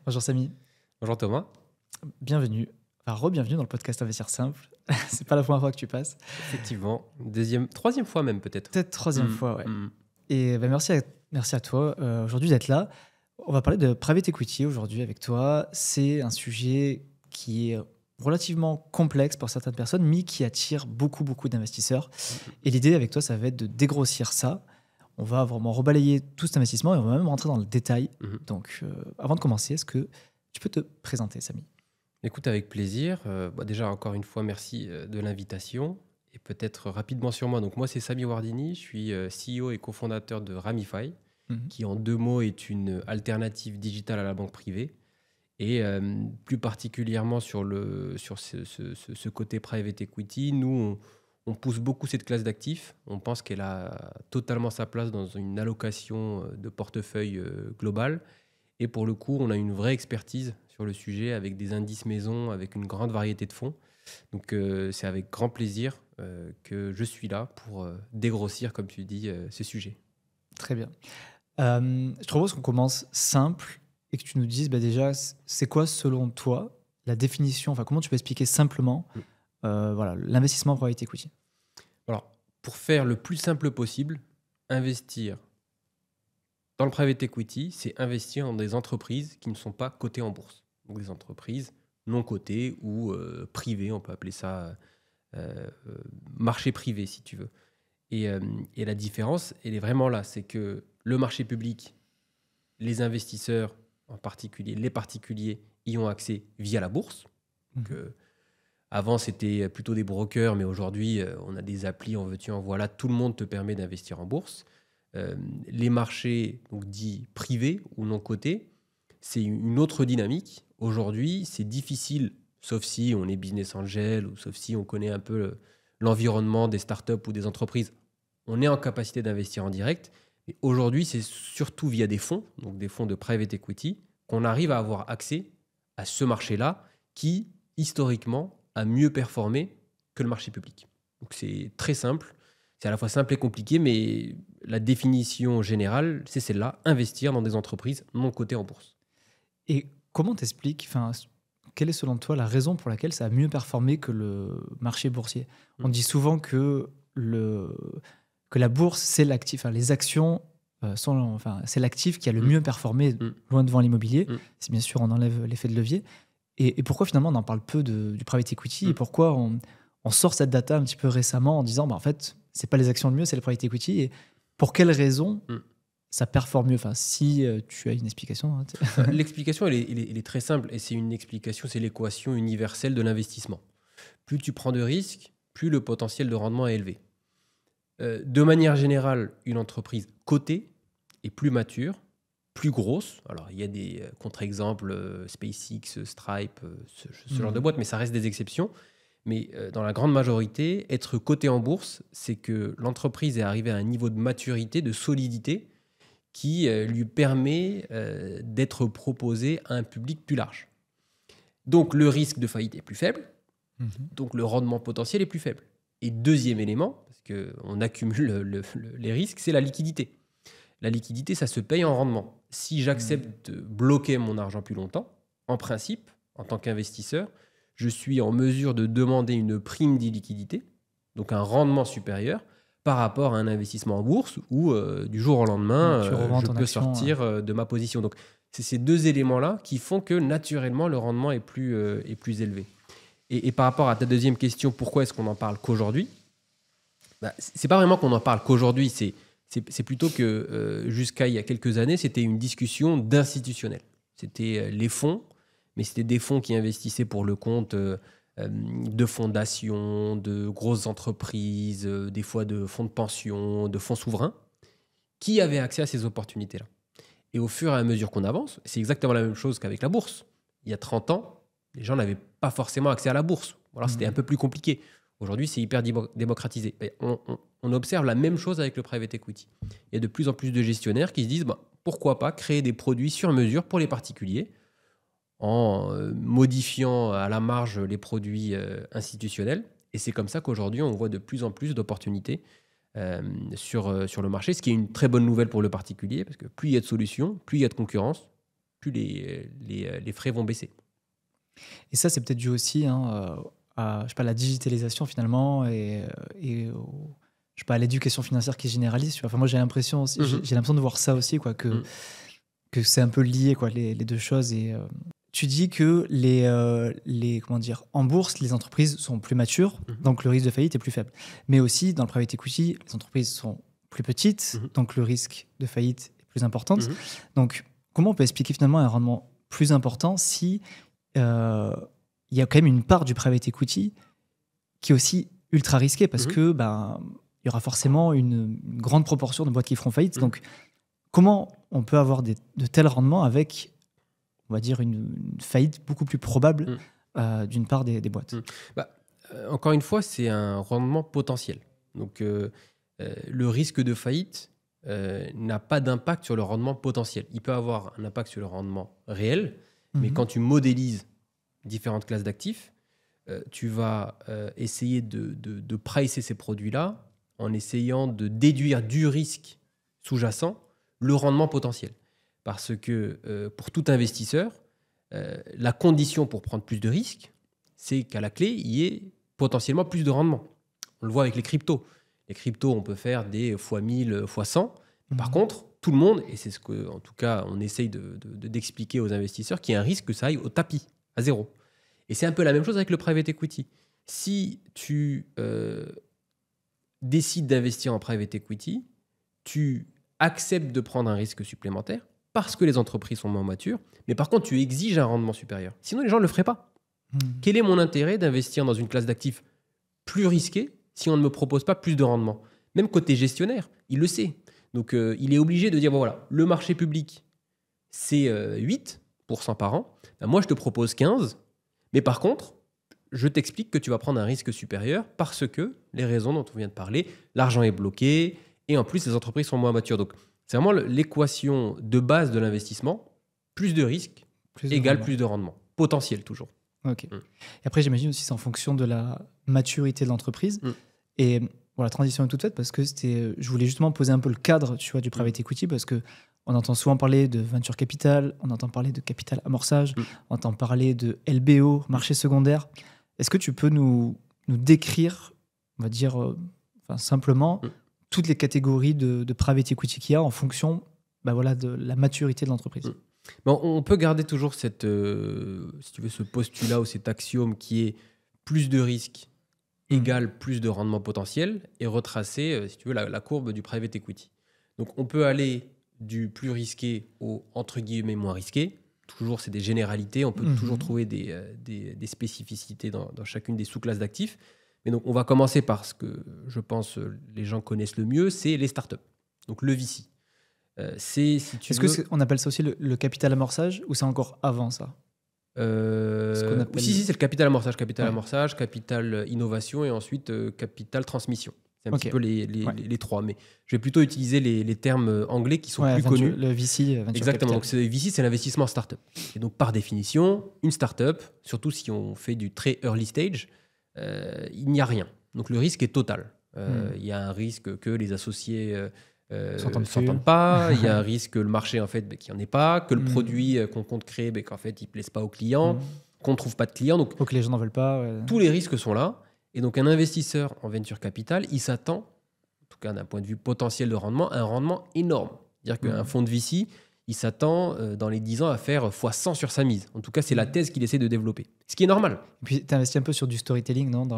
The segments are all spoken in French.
Bonjour Samy, Bonjour Thomas. bienvenue, enfin re-bienvenue dans le podcast Investir Simple. C'est pas la première fois que tu passes, Effectivement, troisième fois même peut-être. peut-être troisième fois, ouais. Mm. Et merci à toi aujourd'hui d'être là. On va parler de private equity aujourd'hui avec toi. C'est un sujet qui est relativement complexe pour certaines personnes, mais qui attire beaucoup, beaucoup d'investisseurs. Et l'idée avec toi, ça va être de dégrossir ça. On va vraiment rebalayer tout cet investissement et on va même rentrer dans le détail. Mhm. Donc, avant de commencer, est-ce que tu peux te présenter, Samy? Écoute, avec plaisir. Déjà, encore une fois, merci de l'invitation. Et peut-être rapidement sur moi. Donc moi, c'est Samy Wardini, je suis CEO et cofondateur de Ramify, Mhm. qui en deux mots est une alternative digitale à la banque privée. Et plus particulièrement sur ce côté private equity, nous, on pousse beaucoup cette classe d'actifs. On pense qu'elle a totalement sa place dans une allocation de portefeuille globale. Et pour le coup, on a une vraie expertise sur le sujet avec des indices maison, avec une grande variété de fonds. Donc c'est avec grand plaisir que je suis là pour dégrossir, comme tu dis, ce sujet. Très bien. Je te propose qu'on commence simple et que tu nous dises déjà, c'est quoi selon toi la définition, enfin comment tu peux expliquer simplement Mm. voilà, l'investissement en private equity. Alors, pour faire le plus simple possible, investir dans le private equity, c'est investir dans des entreprises qui ne sont pas cotées en bourse. Donc des entreprises non cotées ou privées, on peut appeler ça euh, euh, marché privé si tu veux. Et la différence, elle est vraiment là, c'est que le marché public, les investisseurs, en particulier les particuliers, y ont accès via la bourse. Donc, avant, c'était plutôt des brokers, mais aujourd'hui, on a des applis, en veux-tu, en voilà, tout le monde te permet d'investir en bourse. Les marchés donc, dits privés ou non cotés, c'est une autre dynamique. Aujourd'hui, c'est difficile, sauf si on est business angel ou sauf si on connaît un peu l'environnement des startups ou des entreprises. On est en capacité d'investir en direct. Mais aujourd'hui, c'est surtout via des fonds, donc des fonds de private equity, qu'on arrive à avoir accès à ce marché-là qui, historiquement, a mieux performé que le marché public. Donc c'est très simple. C'est à la fois simple et compliqué, mais la définition générale, c'est celle-là, investir dans des entreprises non cotées en bourse. Et comment t'expliques, enfin, quelle est selon toi la raison pour laquelle ça a mieux performé que le marché boursier? On dit souvent que, que la bourse, c'est l'actif, enfin, les actions c'est l'actif qui a le Mm. mieux performé, Mm. loin devant l'immobilier. Mm. Si bien sûr on enlève l'effet de levier. Et pourquoi finalement on en parle peu du private equity et Mm. pourquoi on sort cette data un petit peu récemment en disant en fait c'est pas les actions le mieux, c'est le private equity, et pour quelles raisons Mm. ça performe mieux, enfin si tu as une explication, hein, L'explication, elle est très simple et c'est une explication, c'est l'équation universelle de l'investissement. Plus tu prends de risques, plus le potentiel de rendement est élevé. De manière générale, une entreprise cotée est plus mature, plus grosse. Alors, il y a des contre-exemples, SpaceX, Stripe, ce genre de boîte, mais ça reste des exceptions. Mais dans la grande majorité, être coté en bourse, c'est que l'entreprise est arrivée à un niveau de maturité, de solidité, qui lui permet d'être proposée à un public plus large. Donc, le risque de faillite est plus faible, Mhm. donc le rendement potentiel est plus faible. Et deuxième élément, parce qu'on accumule les risques, c'est la liquidité. La liquidité, ça se paye en rendement. Si j'accepte de bloquer mon argent plus longtemps, en principe, en tant qu'investisseur, je suis en mesure de demander une prime d'illiquidité, donc un rendement supérieur, par rapport à un investissement en bourse où du jour au lendemain, Tu revends je ton peux action, sortir de ma position. Donc, c'est ces deux éléments-là qui font que naturellement, le rendement est plus élevé. Et par rapport à ta deuxième question, pourquoi est-ce qu'on n'en parle qu'aujourd'hui? C'est pas vraiment qu'on en parle qu'aujourd'hui, c'est plutôt que jusqu'à il y a quelques années, c'était une discussion d'institutionnels. C'était les fonds, mais c'était des fonds qui investissaient pour le compte de fondations, de grosses entreprises, des fois de fonds de pension, de fonds souverains, qui avaient accès à ces opportunités-là. Et au fur et à mesure qu'on avance, c'est exactement la même chose qu'avec la bourse. Il y a 30 ans, les gens n'avaient pas forcément accès à la bourse. Alors c'était un peu plus compliqué. Aujourd'hui, c'est hyper démocratisé. Et on observe la même chose avec le private equity. Il y a de plus en plus de gestionnaires qui se disent pourquoi pas créer des produits sur mesure pour les particuliers en modifiant à la marge les produits institutionnels. Et c'est comme ça qu'aujourd'hui, on voit de plus en plus d'opportunités sur le marché, ce qui est une très bonne nouvelle pour le particulier, parce que plus il y a de solutions, plus il y a de concurrence, plus les frais vont baisser. Et ça, c'est peut-être dû aussi à je sais pas, la digitalisation finalement et je sais pas, à l'éducation financière qui se généralise. Tu vois. Enfin, moi, j'ai l'impression aussi, j'ai l'impression de voir ça aussi, quoi, que c'est un peu lié, quoi, les deux choses. Et tu dis que comment dire, en bourse, les entreprises sont plus matures, donc le risque de faillite est plus faible. Mais aussi, dans le private equity, les entreprises sont plus petites, donc le risque de faillite est plus important. Donc, comment on peut expliquer finalement un rendement plus important si il y a quand même une part du private equity qui est aussi ultra risquée parce que il y aura forcément une grande proportion de boîtes qui feront faillite. Donc, comment on peut avoir de tels rendements avec, on va dire, une faillite beaucoup plus probable d'une part des boîtes? Encore une fois, c'est un rendement potentiel. Donc, le risque de faillite n'a pas d'impact sur le rendement potentiel. Il peut avoir un impact sur le rendement réel, mais quand tu modélises différentes classes d'actifs, tu vas essayer de pricer ces produits-là en essayant de déduire du risque sous-jacent le rendement potentiel. Parce que pour tout investisseur, la condition pour prendre plus de risques, c'est qu'à la clé, il y ait potentiellement plus de rendement. On le voit avec les cryptos. Les cryptos, on peut faire des fois 1000, fois 100. Par contre, tout le monde, et c'est ce que, en tout cas, on essaye d'expliquer aux investisseurs, qu'il y a un risque que ça aille au tapis, à zéro. Et c'est un peu la même chose avec le private equity. Si tu décides d'investir en private equity, tu acceptes de prendre un risque supplémentaire parce que les entreprises sont moins matures, mais par contre, tu exiges un rendement supérieur. Sinon, les gens ne le feraient pas. Quel est mon intérêt d'investir dans une classe d'actifs plus risquée si on ne me propose pas plus de rendement? Même côté gestionnaire, il le sait. Donc, il est obligé de dire, voilà, le marché public, c'est 8% par an. Ben, moi, je te propose 15%. Mais par contre, je t'explique que tu vas prendre un risque supérieur parce que les raisons dont on vient de parler, l'argent est bloqué et en plus, les entreprises sont moins matures. Donc, c'est vraiment l'équation de base de l'investissement. Plus de risques égale plus de rendement. Potentiel, toujours. Ok. Et après, j'imagine aussi c'est en fonction de la maturité de l'entreprise. Et bon, la transition est toute faite parce que je voulais justement poser un peu le cadre, tu vois, du private equity parce que on entend souvent parler de venture capital, on entend parler de capital amorçage, on entend parler de LBO, marché secondaire. Est-ce que tu peux nous décrire, on va dire, simplement, toutes les catégories de private equity qu'il y a en fonction de la maturité de l'entreprise? Bon, on peut garder toujours si tu veux, ce postulat ou cet axiome qui est plus de risques égale plus de rendement potentiel et retracer, si tu veux, la courbe du private equity. Donc, on peut aller du plus risqué au entre guillemets moins risqué. Toujours, c'est des généralités. On peut toujours trouver des spécificités dans chacune des sous-classes d'actifs. Mais donc, on va commencer par ce que je pense les gens connaissent le mieux, c'est les startups. Donc, le VC. Qu'on appelle ça aussi le capital amorçage ou c'est encore avant ça? Si, c'est le capital amorçage. Capital amorçage, capital innovation et ensuite capital transmission. C'est un petit peu les trois. Mais je vais plutôt utiliser les termes anglais qui sont plus connus. Le VC, Venture Exactement. Capital. Donc, VC, c'est l'investissement en startup. Et donc, par définition, une startup, surtout si on fait du très early stage, il n'y a rien. Donc, le risque est total. Il y a un risque que les associés s'entendent pas. Il y a un risque que le marché, en fait, qu'il n'y en ait pas, que le produit qu'on compte créer, qu'en fait, il ne plaise pas aux clients, qu'on ne trouve pas de clients. Donc, ou que les gens n'en veulent pas. Tous les risques sont là. Et donc, un investisseur en venture capital, il s'attend, en tout cas d'un point de vue potentiel de rendement, à un rendement énorme. C'est-à-dire qu'un fonds de VC, il s'attend dans les 10 ans à faire x100 sur sa mise. En tout cas, c'est la thèse qu'il essaie de développer. Ce qui est normal. Et puis, tu investis un peu sur du storytelling, non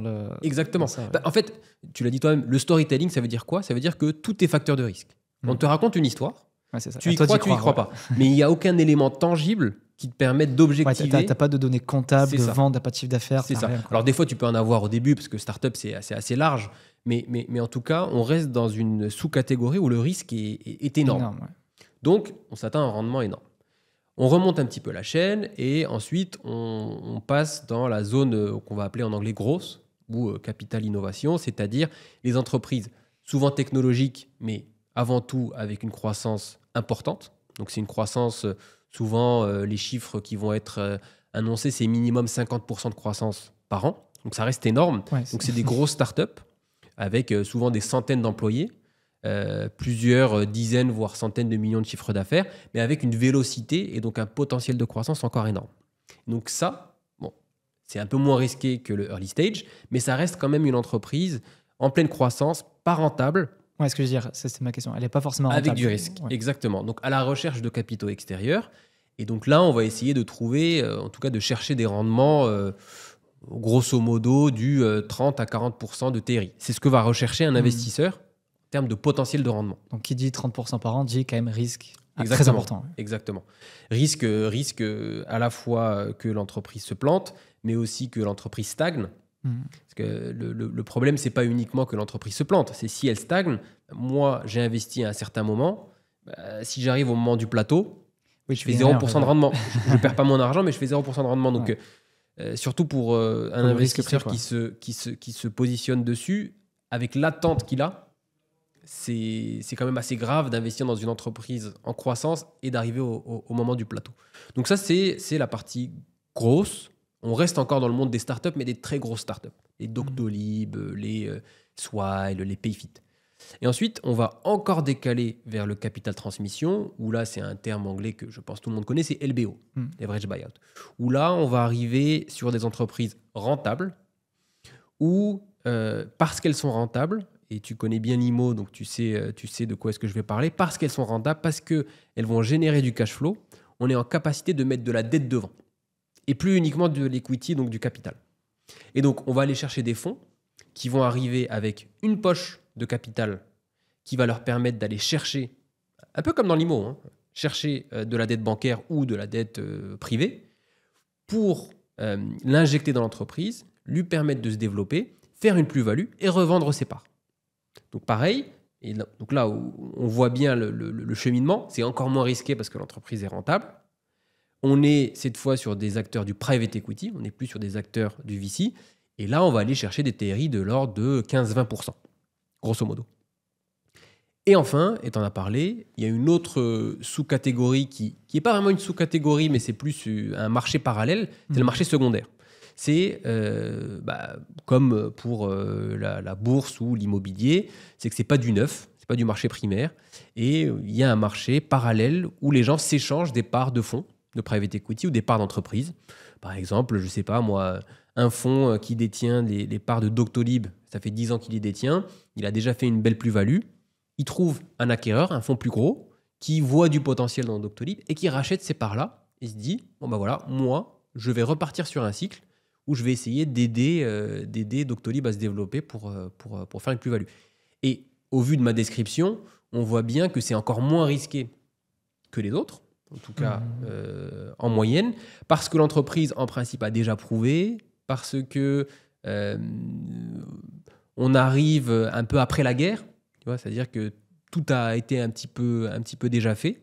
Exactement. Dans ça, En fait, tu l'as dit toi-même, le storytelling, ça veut dire quoi? Ça veut dire que tout est facteur de risque. On te raconte une histoire, c'est ça. tu y crois pas. Mais il n'y a aucun élément tangible qui te permette d'objectiver. T'as pas de données comptables, de vente, t'as pas de chiffre d'affaires. C'est ça. Rien, alors des fois, tu peux en avoir au début parce que startup, c'est assez large. Mais en tout cas, on reste dans une sous-catégorie où le risque est énorme. Donc, on s'attend à un rendement énorme. On remonte un petit peu la chaîne et ensuite, on passe dans la zone qu'on va appeler en anglais grosse ou capital innovation, c'est-à-dire les entreprises souvent technologiques, mais avant tout avec une croissance importante. Donc, c'est une croissance... Souvent, les chiffres qui vont être annoncés, c'est minimum 50% de croissance par an. Donc, ça reste énorme. Donc, c'est des grosses startups avec souvent des centaines d'employés plusieurs dizaines, voire centaines de millions de chiffres d'affaires, mais avec une vélocité et donc un potentiel de croissance encore énorme. Donc ça, bon, c'est un peu moins risqué que le early stage, mais ça reste quand même une entreprise en pleine croissance, pas rentable. Ouais, ce que je veux dire, ça, c'était ma question. Elle n'est pas forcément rentable. Avec du risque, Ouais. exactement. Donc à la recherche de capitaux extérieurs. Et donc là, on va essayer de trouver, en tout cas de chercher des rendements, grosso modo, du 30 à 40% de TRI. C'est ce que va rechercher un investisseur en termes de potentiel de rendement. Donc, qui dit 30% par an dit quand même risque très Exactement. important. Exactement. Risque à la fois que l'entreprise se plante, mais aussi que l'entreprise stagne. Parce que le problème, c'est pas uniquement que l'entreprise se plante. C'est si elle stagne, moi, j'ai investi à un certain moment. Si j'arrive au moment du plateau, Oui, je fais 0% de rendement. Je ne perds pas mon argent, mais je fais 0% de rendement. Donc, surtout pour un investisseur qui se positionne dessus, avec l'attente qu'il a, c'est quand même assez grave d'investir dans une entreprise en croissance et d'arriver au moment du plateau. Donc ça, c'est la partie grosse. On reste encore dans le monde des startups, mais des très grosses startups. Les Doctolib, les Swile, les Payfit. Et ensuite, on va encore décaler vers le capital transmission, où là, c'est un terme anglais que je pense tout le monde connaît, c'est LBO, Leverage Buyout. Où là, on va arriver sur des entreprises rentables, où, parce qu'elles sont rentables, et tu connais bien l'IMO, donc tu sais de quoi est-ce que je vais parler, parce qu'elles sont rentables, parce qu'elles vont générer du cash flow, on est en capacité de mettre de la dette devant. Et plus uniquement de l'equity, donc du capital. Et donc, on va aller chercher des fonds qui vont arriver avec une poche de capital qui va leur permettre d'aller chercher, un peu comme dans l'IMO, chercher de la dette bancaire ou de la dette privée pour l'injecter dans l'entreprise, lui permettre de se développer, faire une plus-value et revendre ses parts. Donc pareil, et donc là où on voit bien le cheminement, c'est encore moins risqué parce que l'entreprise est rentable. On est cette fois sur des acteurs du private equity, on n'est plus sur des acteurs du VC. Et là, on va aller chercher des TRI de l'ordre de 15-20%, grosso modo. Et enfin, et tu en as parlé, il y a une autre sous-catégorie qui n'est pas vraiment une sous-catégorie, mais c'est plus un marché parallèle, c'est le marché secondaire. C'est comme pour la bourse ou l'immobilier, c'est que ce n'est pas du neuf, ce n'est pas du marché primaire. Et il y a un marché parallèle où les gens s'échangent des parts de fonds, de private equity ou des parts d'entreprise. Par exemple, je ne sais pas moi, un fonds qui détient les parts de Doctolib, ça fait 10 ans qu'il les détient, il a déjà fait une belle plus-value, il trouve un acquéreur, un fonds plus gros, qui voit du potentiel dans Doctolib et qui rachète ces parts-là et se dit, bon ben voilà, moi, je vais repartir sur un cycle où je vais essayer d'aider Doctolib à se développer pour faire une plus-value. Et au vu de ma description, on voit bien que c'est encore moins risqué que les autres, en tout cas en moyenne, parce que l'entreprise, en principe, a déjà prouvé, parce que on arrive un peu après la guerre, tu vois, c'est-à-dire que tout a été un petit peu déjà fait.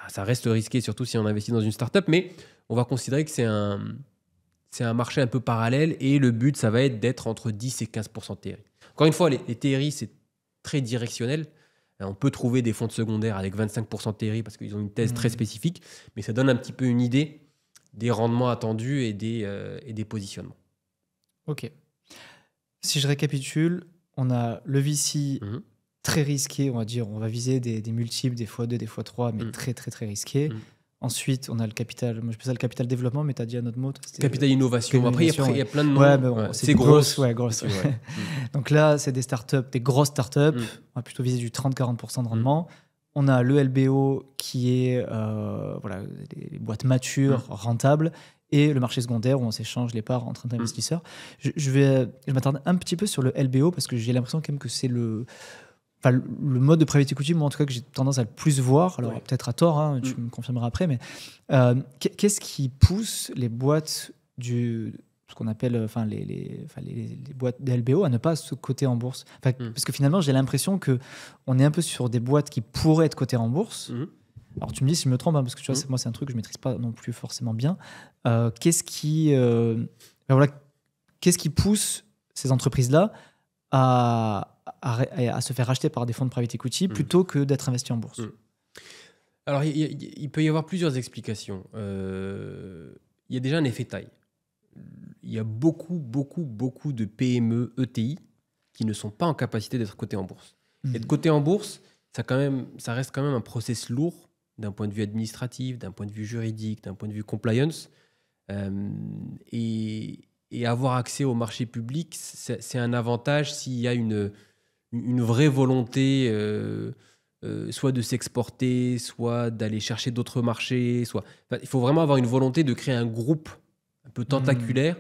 Ça reste risqué, surtout si on investit dans une start-up, mais on va considérer que c'est un marché un peu parallèle et le but, ça va être d'être entre 10 et 15% de TRI. Encore une fois, les TRI, c'est très directionnel. On peut trouver des fonds de secondaire avec 25% de TRI parce qu'ils ont une thèse très spécifique, mais ça donne un petit peu une idée des rendements attendus et des positionnements. Ok. Si je récapitule, on a le VC très risqué, on va dire. On va viser des multiples, des x2, des x3, mais très, très, très risqué. Ensuite, on a le capital, moi je fais ça le capital développement, mais tu as dit un autre mot. Capital innovation. Après, il y a plein de noms. Ouais, mais bon, c'est grosse. Grosse. Donc là, c'est des startups, des grosses startups. On va plutôt viser du 30-40% de rendement. On a le LBO qui est les boîtes matures, rentables. Et le marché secondaire où on s'échange les parts entre investisseurs. Je m'attarde un petit peu sur le LBO parce que j'ai l'impression quand même que c'est le mode de private equity, moi en tout cas, que j'ai tendance à le plus voir, alors peut-être à tort, tu me confirmeras après, mais qu'est-ce qui pousse les boîtes ce qu'on appelle les boîtes des LBO à ne pas se coter en bourse, parce que finalement j'ai l'impression qu'on est un peu sur des boîtes qui pourraient être cotées en bourse. Alors tu me dis si je me trompe, parce que tu vois, moi c'est un truc que je ne maîtrise pas non plus forcément bien. Qu'est-ce qui pousse ces entreprises-là à se faire racheter par des fonds de private equity plutôt que d'être investis en bourse? Alors, il peut y avoir plusieurs explications. Il y a déjà un effet taille. Il y a beaucoup de PME, ETI qui ne sont pas en capacité d'être cotées en bourse. Être coté en bourse, ça reste quand même un process lourd d'un point de vue administratif, d'un point de vue juridique, d'un point de vue compliance. Et avoir accès au marché public, c'est un avantage s'il y a une vraie volonté soit de s'exporter, soit d'aller chercher d'autres marchés. Il faut vraiment avoir une volonté de créer un groupe un peu tentaculaire,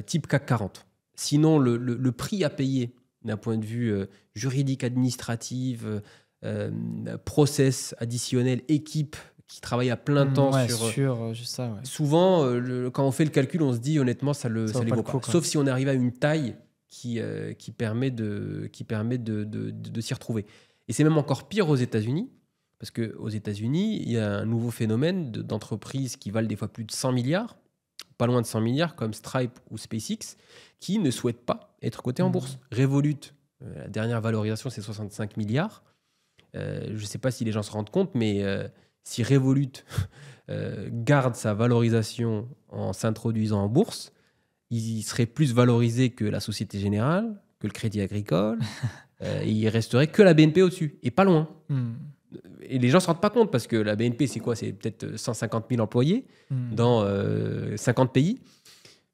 type CAC 40. Sinon, le prix à payer d'un point de vue juridique, administratif, process additionnel, équipe qui travaille à plein temps juste ça, ouais. Souvent, quand on fait le calcul, on se dit honnêtement, ça les vaut pas. Sauf si on arrive à une taille qui permet de s'y retrouver. Et c'est même encore pire aux États-Unis, parce qu'aux États-Unis, il y a un nouveau phénomène d'entreprises qui valent des fois plus de 100 milliards, pas loin de 100 milliards, comme Stripe ou SpaceX, qui ne souhaitent pas être cotées en bourse. Revolut, la dernière valorisation, c'est 65 milliards. Je ne sais pas si les gens se rendent compte, mais si Revolut garde sa valorisation en s'introduisant en bourse, il serait plus valorisé que la Société Générale, que le Crédit Agricole, et il resterait que la BNP au-dessus, et pas loin. Et les gens ne se rendent pas compte, parce que la BNP, c'est quoi? C'est peut-être 150 000 employés dans 50 pays.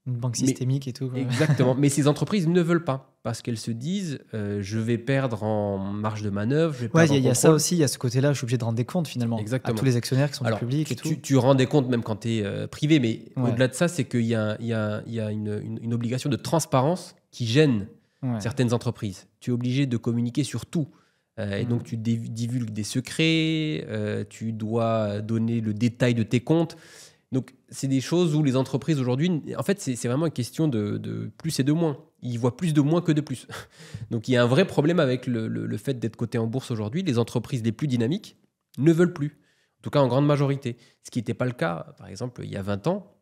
Une banque systémique et tout. Quoi. Exactement. Mais ces entreprises ne veulent pas, parce qu'elles se disent je vais perdre en marge de manœuvre. Il y a ça aussi, il y a ce côté-là, je suis obligé de rendre des comptes finalement. Exactement. À tous les actionnaires qui sont du public et tout. Tu rends des comptes même quand tu es privé, mais au-delà de ça, c'est qu'il y a une obligation de transparence qui gêne certaines entreprises. Tu es obligé de communiquer sur tout. Et donc, tu divulgues des secrets, tu dois donner le détail de tes comptes. Donc, c'est des choses où les entreprises aujourd'hui, en fait, c'est vraiment une question de plus et de moins. Ils voient plus de moins que de plus. Donc, il y a un vrai problème avec le fait d'être coté en bourse aujourd'hui. Les entreprises les plus dynamiques ne veulent plus, en tout cas en grande majorité. Ce qui n'était pas le cas, par exemple, il y a 20 ans,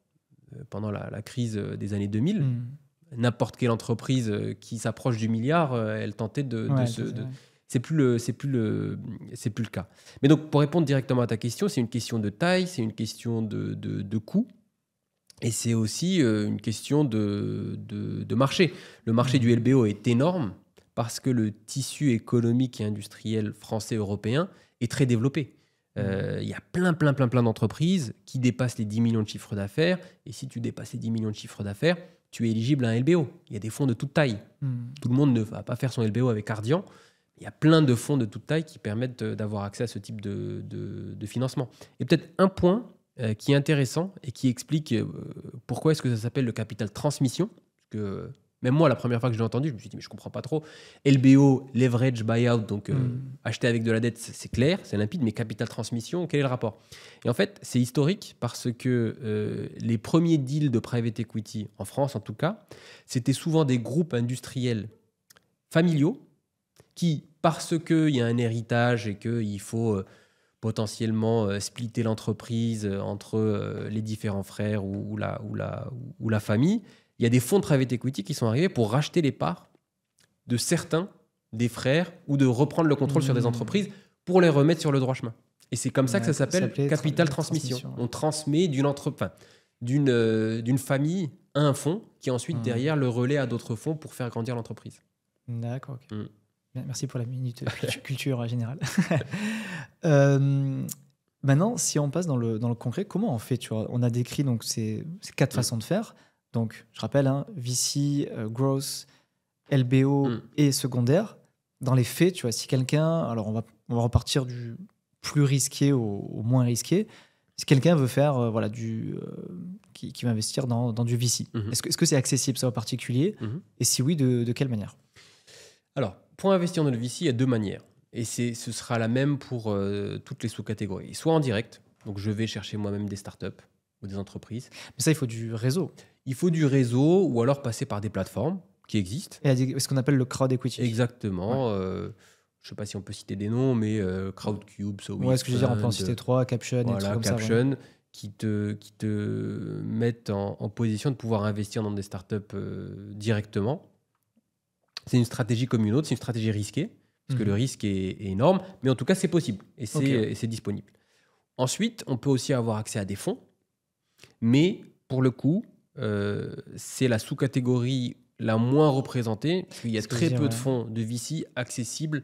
pendant la crise des années 2000. N'importe quelle entreprise qui s'approche du milliard, elle tentait c'est plus le cas. Mais donc, pour répondre directement à ta question, c'est une question de taille, c'est une question de coût, et c'est aussi une question de marché. Le marché du LBO est énorme parce que le tissu économique et industriel français européen est très développé. Il y a plein d'entreprises qui dépassent les 10 millions de chiffres d'affaires, et si tu dépasses les 10 millions de chiffres d'affaires, tu es éligible à un LBO. Il y a des fonds de toute taille. Tout le monde ne va pas faire son LBO avec Ardian. Il y a plein de fonds de toute taille qui permettent d'avoir accès à ce type de financement. Et peut-être un point qui est intéressant et qui explique pourquoi est-ce que ça s'appelle le capital transmission. Parce que même moi, la première fois que je l'ai entendu, je me suis dit, mais je ne comprends pas trop. LBO, leverage buyout, donc acheter avec de la dette, c'est clair, c'est limpide, mais capital transmission, quel est le rapport? Et en fait, c'est historique parce que les premiers deals de private equity, en France en tout cas, c'était souvent des groupes industriels familiaux qui, parce qu'il y a un héritage et qu'il faut potentiellement splitter l'entreprise entre les différents frères ou la famille, il y a des fonds de private equity qui sont arrivés pour racheter les parts de certains des frères ou de reprendre le contrôle sur des entreprises pour les remettre sur le droit chemin. Et c'est comme ça que ça s'appelle capital transmission. On transmet d'une famille à un fonds qui ensuite derrière le relaie à d'autres fonds pour faire grandir l'entreprise. D'accord, ok. Merci pour la minute culture générale. Maintenant, si on passe dans le concret, comment on fait, tu vois? On a décrit donc, ces 4 façons de faire. Donc, je rappelle, VC, growth, LBO et secondaire. Dans les faits, tu vois, si quelqu'un... Alors, on va repartir du plus risqué au moins risqué. Si quelqu'un veut faire qui va investir dans du VC, est-ce que c'est accessible, ça, aux particuliers? Et si oui, de quelle manière? Alors, pour investir dans le VC, il y a 2 manières. Et ce sera la même pour toutes les sous-catégories. Soit en direct, donc je vais chercher moi-même des startups ou des entreprises. Mais ça, il faut du réseau. Il faut du réseau ou alors passer par des plateformes qui existent. Et ce qu'on appelle le crowd equity. Exactement. Je ne sais pas si on peut citer des noms, mais Crowdcube, Sowif. Ouais, ce que je veux dire, on peut en citer 3, Caption, et tout comme ça. Caption, qui te mettent en position de pouvoir investir dans des startups directement. C'est une stratégie comme une autre, c'est une stratégie risquée, parce que le risque est énorme, mais en tout cas, c'est possible et c'est disponible. Ensuite, on peut aussi avoir accès à des fonds, mais pour le coup, c'est la sous-catégorie la moins représentée, parce qu'il y a très peu de fonds de VC accessibles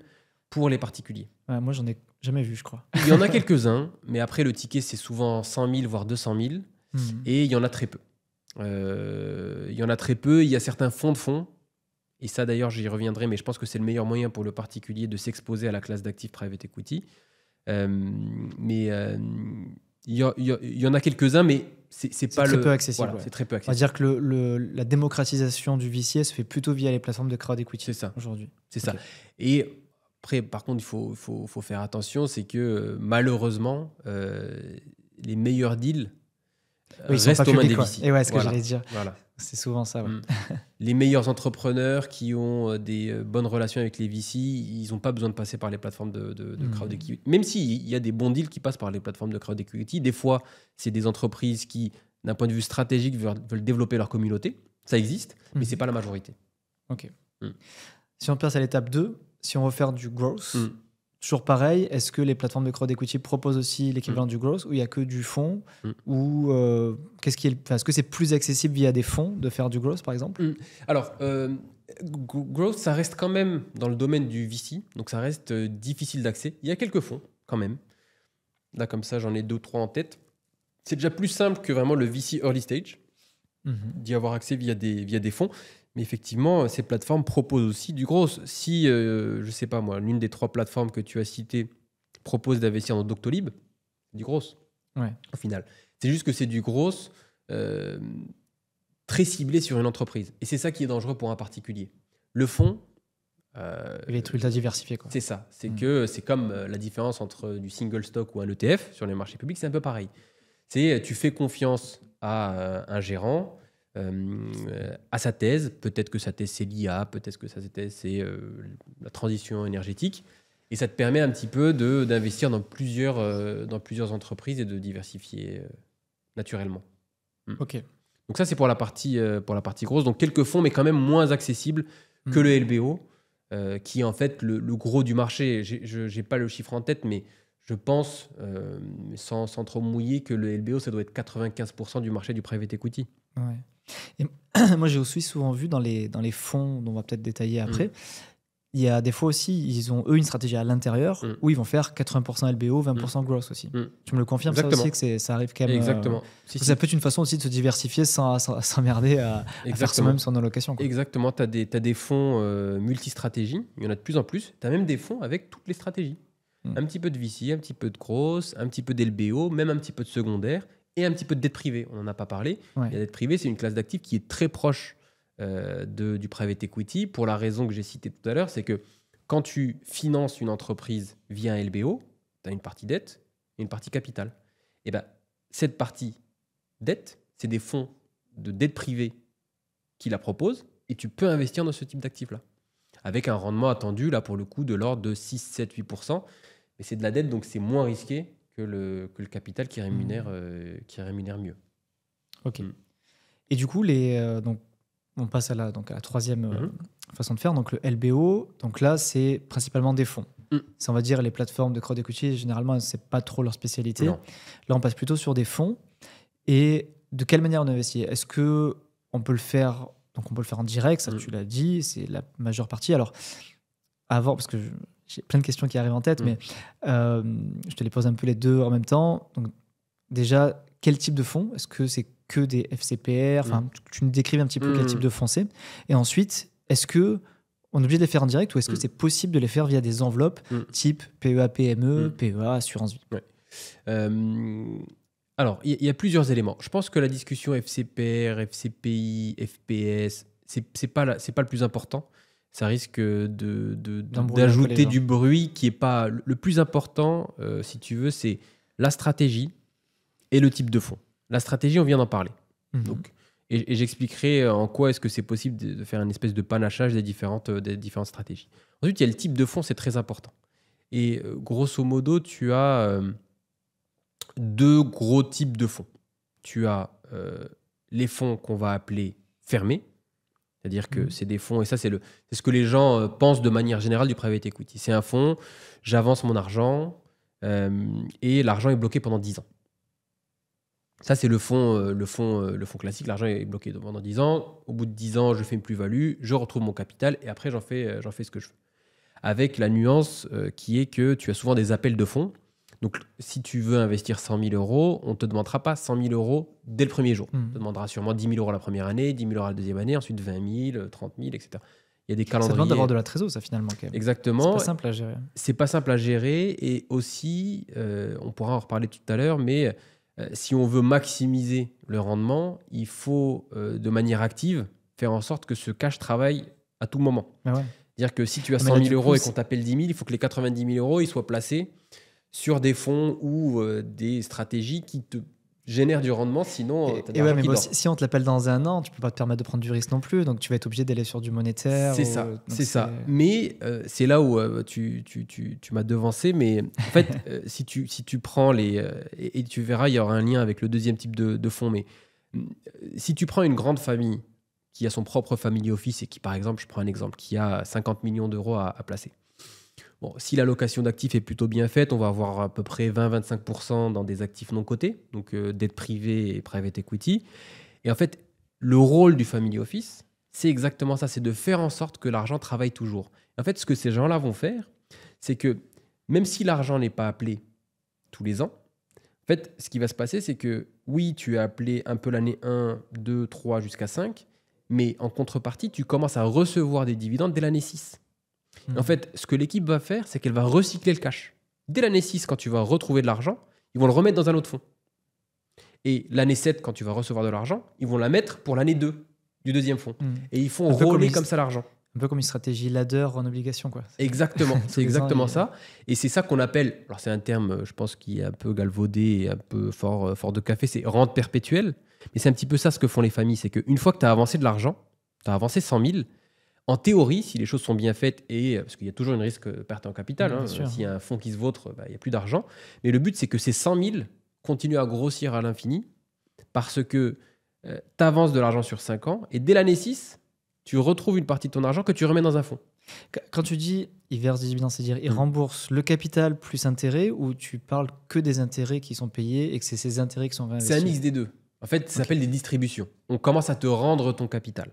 pour les particuliers. Ouais, moi, j'en ai jamais vu, je crois. Il y en a quelques-uns, mais après, le ticket, c'est souvent 100 000, voire 200 000, et il y en a très peu. Il y en a très peu. Il y a certains fonds de fonds, et ça, d'ailleurs, j'y reviendrai, mais je pense que c'est le meilleur moyen pour le particulier de s'exposer à la classe d'actifs private equity. Mais il y en a quelques-uns, mais c'est pas très peu accessible. Voilà, ouais. c'est très peu On va accessible. dire que la démocratisation du VC se fait plutôt via les plateformes de crowd equity C'est ça. aujourd'hui. C'est Ok. ça. Et après, par contre, il faut faire attention, c'est que malheureusement, les meilleurs deals Oui, ils sont restent pas aux mains des publics, ouais. VC. Et ouais, ce que Voilà. j'allais dire. Voilà. C'est souvent ça. Ouais. Les meilleurs entrepreneurs qui ont des bonnes relations avec les VC, ils n'ont pas besoin de passer par les plateformes de crowd equity. Même s'il y a des bons deals qui passent par les plateformes de crowd equity, des fois, c'est des entreprises qui, d'un point de vue stratégique, veulent développer leur communauté. Ça existe, mais ce n'est pas la majorité. Ok. Mm. Si on passe à l'étape 2, si on veut faire du growth, toujours pareil, est-ce que les plateformes de crowd equity proposent aussi l'équivalent du growth ou il n'y a que du fonds ou est-ce que c'est plus accessible via des fonds de faire du growth par exemple Alors, growth, ça reste quand même dans le domaine du VC, donc ça reste difficile d'accès. Il y a quelques fonds quand même. Là, comme ça, j'en ai 2 ou 3 en tête. C'est déjà plus simple que vraiment le VC early stage, d'y avoir accès via des fonds. Mais effectivement, ces plateformes proposent aussi du growth. Si, je ne sais pas moi, l'une des 3 plateformes que tu as citées propose d'investir dans Doctolib, c'est du growth, au final. C'est juste que c'est du growth très ciblé sur une entreprise. Et c'est ça qui est dangereux pour un particulier. Le fonds... il va être ultra diversifié. Quoi. C'est ça. C'est que c'est comme la différence entre du single stock ou un ETF sur les marchés publics, c'est un peu pareil. C'est tu fais confiance à un gérant, à sa thèse. Peut-être que sa thèse, c'est l'IA, peut-être que sa thèse, c'est la transition énergétique. Et ça te permet un petit peu d'investir dans plusieurs entreprises et de diversifier naturellement. Ok. Donc ça, c'est pour la partie grosse. Donc quelques fonds, mais quand même moins accessibles que le LBO, qui est en fait le gros du marché. Je n'ai pas le chiffre en tête, mais je pense, sans trop mouiller, que le LBO, ça doit être 95% du marché du private equity. Ouais. Et moi, j'ai aussi souvent vu dans les fonds, dont on va peut-être détailler après, il y a des fois aussi, ils ont eux une stratégie à l'intérieur où ils vont faire 80% LBO, 20% growth aussi. Tu me le confirmes ça aussi que ça arrive quand même. Exactement. Ça peut être une façon aussi de se diversifier sans s'emmerder à faire soi-même son allocation. Quoi. Exactement. Tu as des fonds multistratégies. Il y en a de plus en plus. Tu as même des fonds avec toutes les stratégies. Un petit peu de VC, un petit peu de growth, un petit peu d'LBO, même un petit peu de secondaire et un petit peu de dette privée. On n'en a pas parlé. Ouais. La dette privée, c'est une classe d'actifs qui est très proche du private equity pour la raison que j'ai citée tout à l'heure, c'est que quand tu finances une entreprise via un LBO, tu as une partie dette et une partie capital. Et ben, cette partie dette, c'est des fonds de dette privée qui la proposent et tu peux investir dans ce type d'actifs-là avec un rendement attendu, là pour le coup, de l'ordre de 6, 7, 8%. Mais c'est de la dette, donc c'est moins risqué que le capital qui rémunère mieux. Ok. Et du coup, donc, on passe à la troisième façon de faire. Donc, le LBO, donc là, c'est principalement des fonds. Ça, on va dire, les plateformes de crowd equity, généralement, ce n'est pas trop leur spécialité. Non. Là, on passe plutôt sur des fonds. Et de quelle manière on investit ? Est-ce qu'on peut le faire... Donc, on peut le faire en direct, ça, tu l'as dit, c'est la majeure partie. Alors, avant, parce que j'ai plein de questions qui arrivent en tête, mais je te les pose un peu les deux en même temps. Donc, déjà, quel type de fonds ? Est-ce que c'est que des FCPR ? Enfin, tu nous décrives un petit peu quel type de fonds c'est. Et ensuite, est-ce qu'on est obligé de les faire en direct ou est-ce que c'est possible de les faire via des enveloppes type PEA, PME, PEA, assurance vie ? Alors, il y a plusieurs éléments. Je pense que la discussion FCPR, FCPI, FPS, c'est pas le plus important. Ça risque d'ajouter du bruit qui est pas... Le plus important, si tu veux, c'est la stratégie et le type de fonds. La stratégie, on vient d'en parler. Donc, et j'expliquerai en quoi est-ce que c'est possible de faire une espèce de panachage des différentes stratégies. Ensuite, il y a le type de fonds, c'est très important. Et grosso modo, tu as... 2 gros types de fonds. Tu as les fonds qu'on va appeler fermés, c'est-à-dire que c'est des fonds, et ça c'est ce que les gens pensent de manière générale du private equity. C'est un fonds, j'avance mon argent et l'argent est bloqué pendant 10 ans. Ça c'est le fonds classique, l'argent est bloqué pendant 10 ans. Au bout de 10 ans, je fais une plus-value, je retrouve mon capital et après j'en fais ce que je veux. avec la nuance qui est que tu as souvent des appels de fonds. Donc, si tu veux investir 100 000 euros, on ne te demandera pas 100 000 euros dès le premier jour. On te demandera sûrement 10 000 euros la première année, 10 000 euros la deuxième année, ensuite 20 000, 30 000, etc. Il y a des calendriers. Ça demande d'avoir de la trésor, ça, finalement. Quand même. Exactement. C'est pas simple à gérer. C'est pas simple à gérer. Et aussi, on pourra en reparler tout à l'heure, mais si on veut maximiser le rendement, il faut, de manière active, faire en sorte que ce cash travaille à tout moment. Mais ouais. C'est-à-dire que si tu as Mais 100 là, 000 du euros coup, et qu'on t'appelle 10 000, il faut que les 90 000 euros ils soient placés sur des fonds ou des stratégies qui te génèrent du rendement. Sinon, tu as de Et ouais, l'argent mais qui bon, dort. si on te l'appelle dans un an, tu peux pas te permettre de prendre du risque non plus. Donc, tu vas être obligé d'aller sur du monétaire. C'est ou- ça, donc c'est ça. Mais c'est là où tu m'as devancé. Mais en fait, si tu prends et tu verras, il y aura un lien avec le deuxième type de fonds. Mais si tu prends une grande famille qui a son propre family office et qui, par exemple, je prends un exemple, qui a 50 millions d'euros à placer. Bon, si l'allocation d'actifs est plutôt bien faite, on va avoir à peu près 20-25% dans des actifs non cotés, donc dette privée et private equity. Et en fait, le rôle du family office, c'est exactement ça, c'est de faire en sorte que l'argent travaille toujours. En fait, ce que ces gens-là vont faire, c'est que même si l'argent n'est pas appelé tous les ans, en fait, ce qui va se passer, c'est que oui, tu as appelé un peu l'année 1, 2, 3 jusqu'à 5, mais en contrepartie, tu commences à recevoir des dividendes dès l'année 6. En fait, ce que l'équipe va faire, c'est qu'elle va recycler le cash. Dès l'année 6, quand tu vas retrouver de l'argent, ils vont le remettre dans un autre fonds. Et l'année 7, quand tu vas recevoir de l'argent, ils vont la mettre pour l'année 2 du deuxième fonds. Et ils font Un peu rouler comme comme ça l'argent. Un peu comme une stratégie ladder en obligation, quoi. Exactement, c'est exactement ans, ça. Et c'est ça qu'on appelle, alors c'est un terme, je pense, qui est un peu galvaudé et un peu fort de café, c'est rente perpétuelle. Mais c'est un petit peu ça ce que font les familles, c'est qu'une fois que tu as avancé de l'argent, tu as avancé 100 000, en théorie, si les choses sont bien faites, et parce qu'il y a toujours une risque perte en capital, Bien sûr. s'il y a un fonds qui se vautre, il n'y a plus d'argent. Mais le but, c'est que ces 100 000 continuent à grossir à l'infini parce que tu avances de l'argent sur 5 ans et dès l'année 6, tu retrouves une partie de ton argent que tu remets dans un fonds. Quand tu dis il verse des dividendes, c'est-à-dire il rembourse le capital plus intérêt, ou tu parles que des intérêts qui sont payés et que c'est ces intérêts qui sont réinvestis? C'est un mix des deux. En fait, ça s'appelle des distributions. On commence à te rendre ton capital.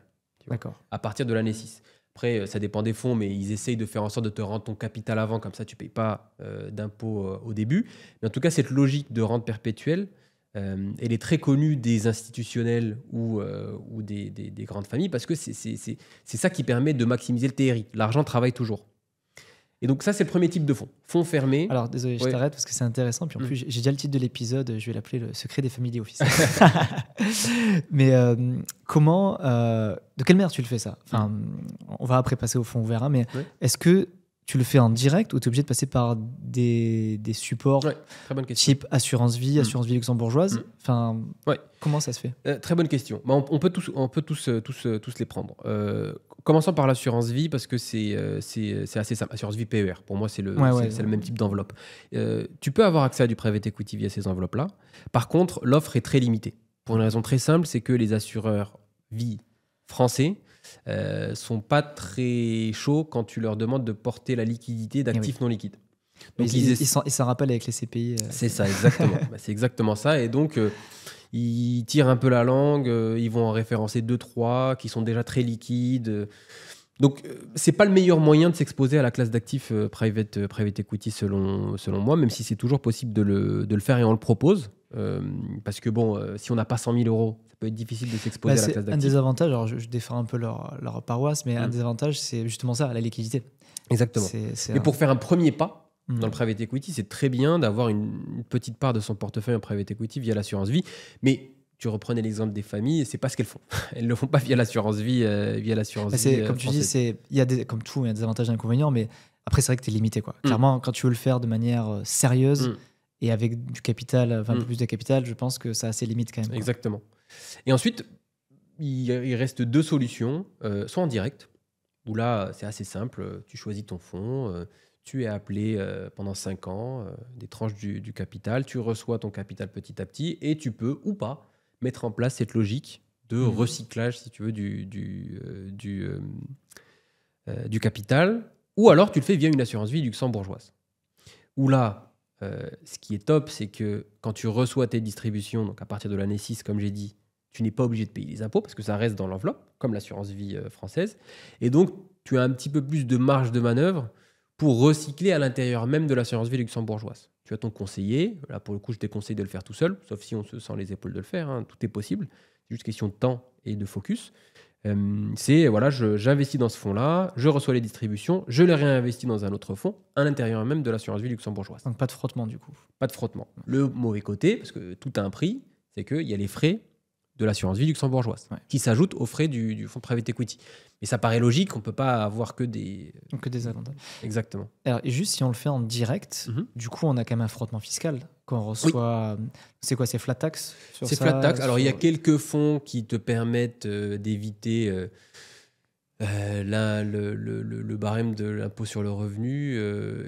D'accord. À partir de l'année 6. Après, ça dépend des fonds, mais ils essayent de faire en sorte de te rendre ton capital avant, comme ça tu ne payes pas d'impôts au début. Mais en tout cas, cette logique de rente perpétuelle, elle est très connue des institutionnels ou des grandes familles parce que c'est ça qui permet de maximiser le TRI. L'argent travaille toujours. Et donc ça, c'est le premier type de fonds. Fonds fermés. Alors, désolé, je Ouais. t'arrête parce que c'est intéressant. Puis en plus, j'ai déjà le titre de l'épisode, je vais l'appeler le secret des family office. Mais comment, de quelle manière tu le fais ça? Enfin, on va après passer au fonds ouvert, hein, mais Ouais. est-ce que tu le fais en direct ou tu es obligé de passer par des supports Ouais, très bonne question. type assurance vie luxembourgeoise? Enfin, Ouais. comment ça se fait? Très bonne question. Bah, on peut tous les prendre. Commençons par l'assurance vie parce que c'est assez simple. Assurance vie PER, pour moi, c'est le même type d'enveloppe. Tu peux avoir accès à du private equity via ces enveloppes-là. Par contre, l'offre est très limitée. Pour une raison très simple, c'est que les assureurs vie français sont pas très chauds quand tu leur demandes de porter la liquidité d'actifs non liquides. Donc, ils s'en rappellent avec les CPI. C'est ça, exactement. C'est exactement ça. Et donc, ils tirent un peu la langue, ils vont en référencer 2-3 qui sont déjà très liquides. Donc, c'est pas le meilleur moyen de s'exposer à la classe d'actifs private equity selon moi, même si c'est toujours possible de le faire et on le propose. Parce que bon, si on n'a pas 100 000 euros, ça peut être difficile de s'exposer à la classe Un d'actifs. des avantages, alors je défends un peu leur paroisse, mais un des avantages, c'est justement ça, la liquidité. Exactement. Mais pour faire un premier pas, dans le private equity, c'est très bien d'avoir une petite part de son portefeuille en private equity via l'assurance vie. Mais tu reprenais l'exemple des familles, c'est pas ce qu'elles font. Elles ne le font pas via l'assurance vie, comme tu dis, comme tout, il y a des avantages et des inconvénients, mais après, c'est vrai que tu es limité, quoi. Clairement, quand tu veux le faire de manière sérieuse et avec du capital, un peu plus de capital, je pense que ça a ses limites quand même. Exactement. Et ensuite, il reste deux solutions, soit en direct, où là, c'est assez simple, tu choisis ton fonds, tu es appelé pendant 5 ans, des tranches du capital, tu reçois ton capital petit à petit et tu peux ou pas mettre en place cette logique de recyclage, si tu veux, du capital, ou alors tu le fais via une assurance vie luxembourgeoise. Où là, ce qui est top, c'est que quand tu reçois tes distributions, donc à partir de l'année 6, comme j'ai dit, tu n'es pas obligé de payer les impôts parce que ça reste dans l'enveloppe, comme l'assurance vie française. Et donc, tu as un petit peu plus de marge de manœuvre pour recycler à l'intérieur même de l'assurance vie luxembourgeoise. Tu as ton conseiller. Là, pour le coup, je te conseille de le faire tout seul, sauf si on se sent les épaules de le faire. Hein. Tout est possible. C'est juste question de temps et de focus. Voilà, j'investis dans ce fonds-là, je reçois les distributions, je les réinvestis dans un autre fonds à l'intérieur même de l'assurance vie luxembourgeoise. Donc pas de frottement du coup. Pas de frottement. Le mauvais côté, parce que tout a un prix, c'est qu'il y a les frais de l'assurance vie luxembourgeoise qui s'ajoutent aux frais du fonds de private equity. Mais ça paraît logique, on ne peut pas avoir que des... Que des avantages. Exactement. Alors, et juste si on le fait en direct, du coup, on a quand même un frottement fiscal quand on reçoit. Oui. C'est quoi? C'est flat tax sur C'est ça, flat tax. Alors, il y a quelques fonds qui te permettent d'éviter le barème de l'impôt sur le revenu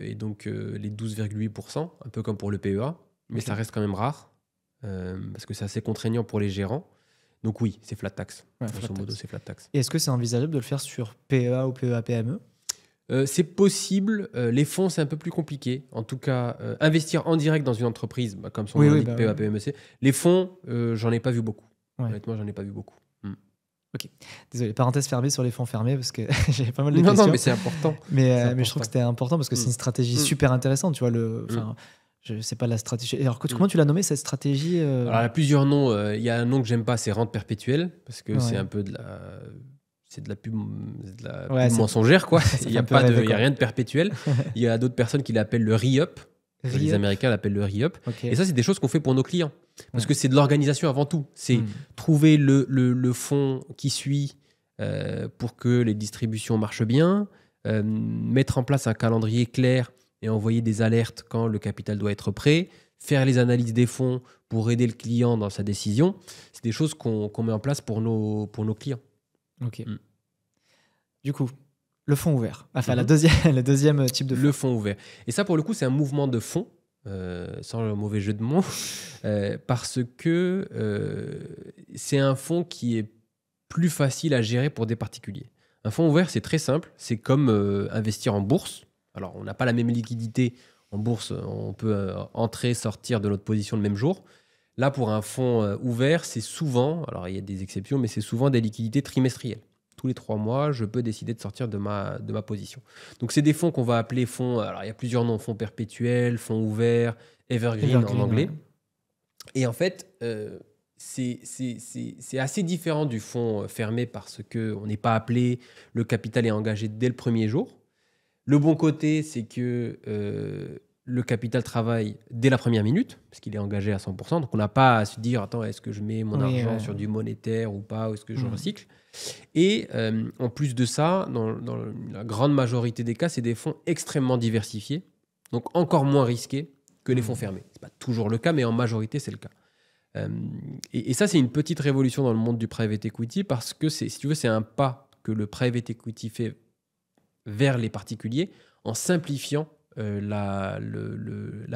et donc les 12,8%, un peu comme pour le PEA. Mais ça reste quand même rare parce que c'est assez contraignant pour les gérants. Donc oui, c'est flat tax. Grosso modo, c'est flat tax. Et est-ce que c'est envisageable de le faire sur PEA ou PEA-PME? C'est possible. Les fonds, c'est un peu plus compliqué. En tout cas, investir en direct dans une entreprise, comme son nom l'indique, PEA, PME. Les fonds, j'en ai pas vu beaucoup. Honnêtement, j'en ai pas vu beaucoup. Ok. Désolé, parenthèse fermée sur les fonds fermés parce que j'avais pas mal de questions. Non, mais c'est important. Mais je trouve que c'était important parce que c'est une stratégie super intéressante. Tu vois, je sais pas la stratégie. Alors, comment tu l'as nommée cette stratégie Alors, il y a plusieurs noms. Il y a un nom que j'aime pas, c'est rente perpétuelle, parce que c'est un peu de la. C'est de la pub, pub mensongère, quoi. Il n'y a rien de perpétuel. Il y a d'autres personnes qui l'appellent le re-up. Les Américains l'appellent le re-up. Et ça, c'est des choses qu'on fait pour nos clients. Parce que c'est de l'organisation avant tout. C'est trouver le fonds qui suit pour que les distributions marchent bien, mettre en place un calendrier clair et envoyer des alertes quand le capital doit être prêt, faire les analyses des fonds pour aider le client dans sa décision. C'est des choses qu'on met en place pour nos clients. Ok. Du coup, le fonds ouvert. Enfin, le deuxième type de fonds. Le fonds ouvert. Et ça, pour le coup, c'est un mouvement de fonds, sans le mauvais jeu de mots, parce que c'est un fonds qui est plus facile à gérer pour des particuliers. Un fonds ouvert, c'est très simple. C'est comme investir en bourse. Alors, on n'a pas la même liquidité en bourse. On peut entrer, sortir de notre position le même jour. Là, pour un fonds ouvert, c'est souvent, alors il y a des exceptions, mais c'est souvent des liquidités trimestrielles. Tous les 3 mois, je peux décider de sortir de ma position. Donc, c'est des fonds qu'on va appeler fonds, alors il y a plusieurs noms, fonds perpétuels, fonds ouverts, evergreen en anglais. Ouais. Et en fait, c'est assez différent du fonds fermé parce qu'on n'est pas appelé, le capital est engagé dès le premier jour. Le bon côté, c'est que le capital travaille dès la première minute, parce qu'il est engagé à 100%. Donc, on n'a pas à se dire, attends, est-ce que je mets mon argent sur du monétaire ou pas, ou est-ce que je recycle? Et en plus de ça, dans la grande majorité des cas, c'est des fonds extrêmement diversifiés, donc encore moins risqués que les fonds fermés. Ce n'est pas toujours le cas, mais en majorité, c'est le cas. Et ça, c'est une petite révolution dans le monde du private equity, parce que, si tu veux, c'est un pas que le private equity fait vers les particuliers en simplifiant la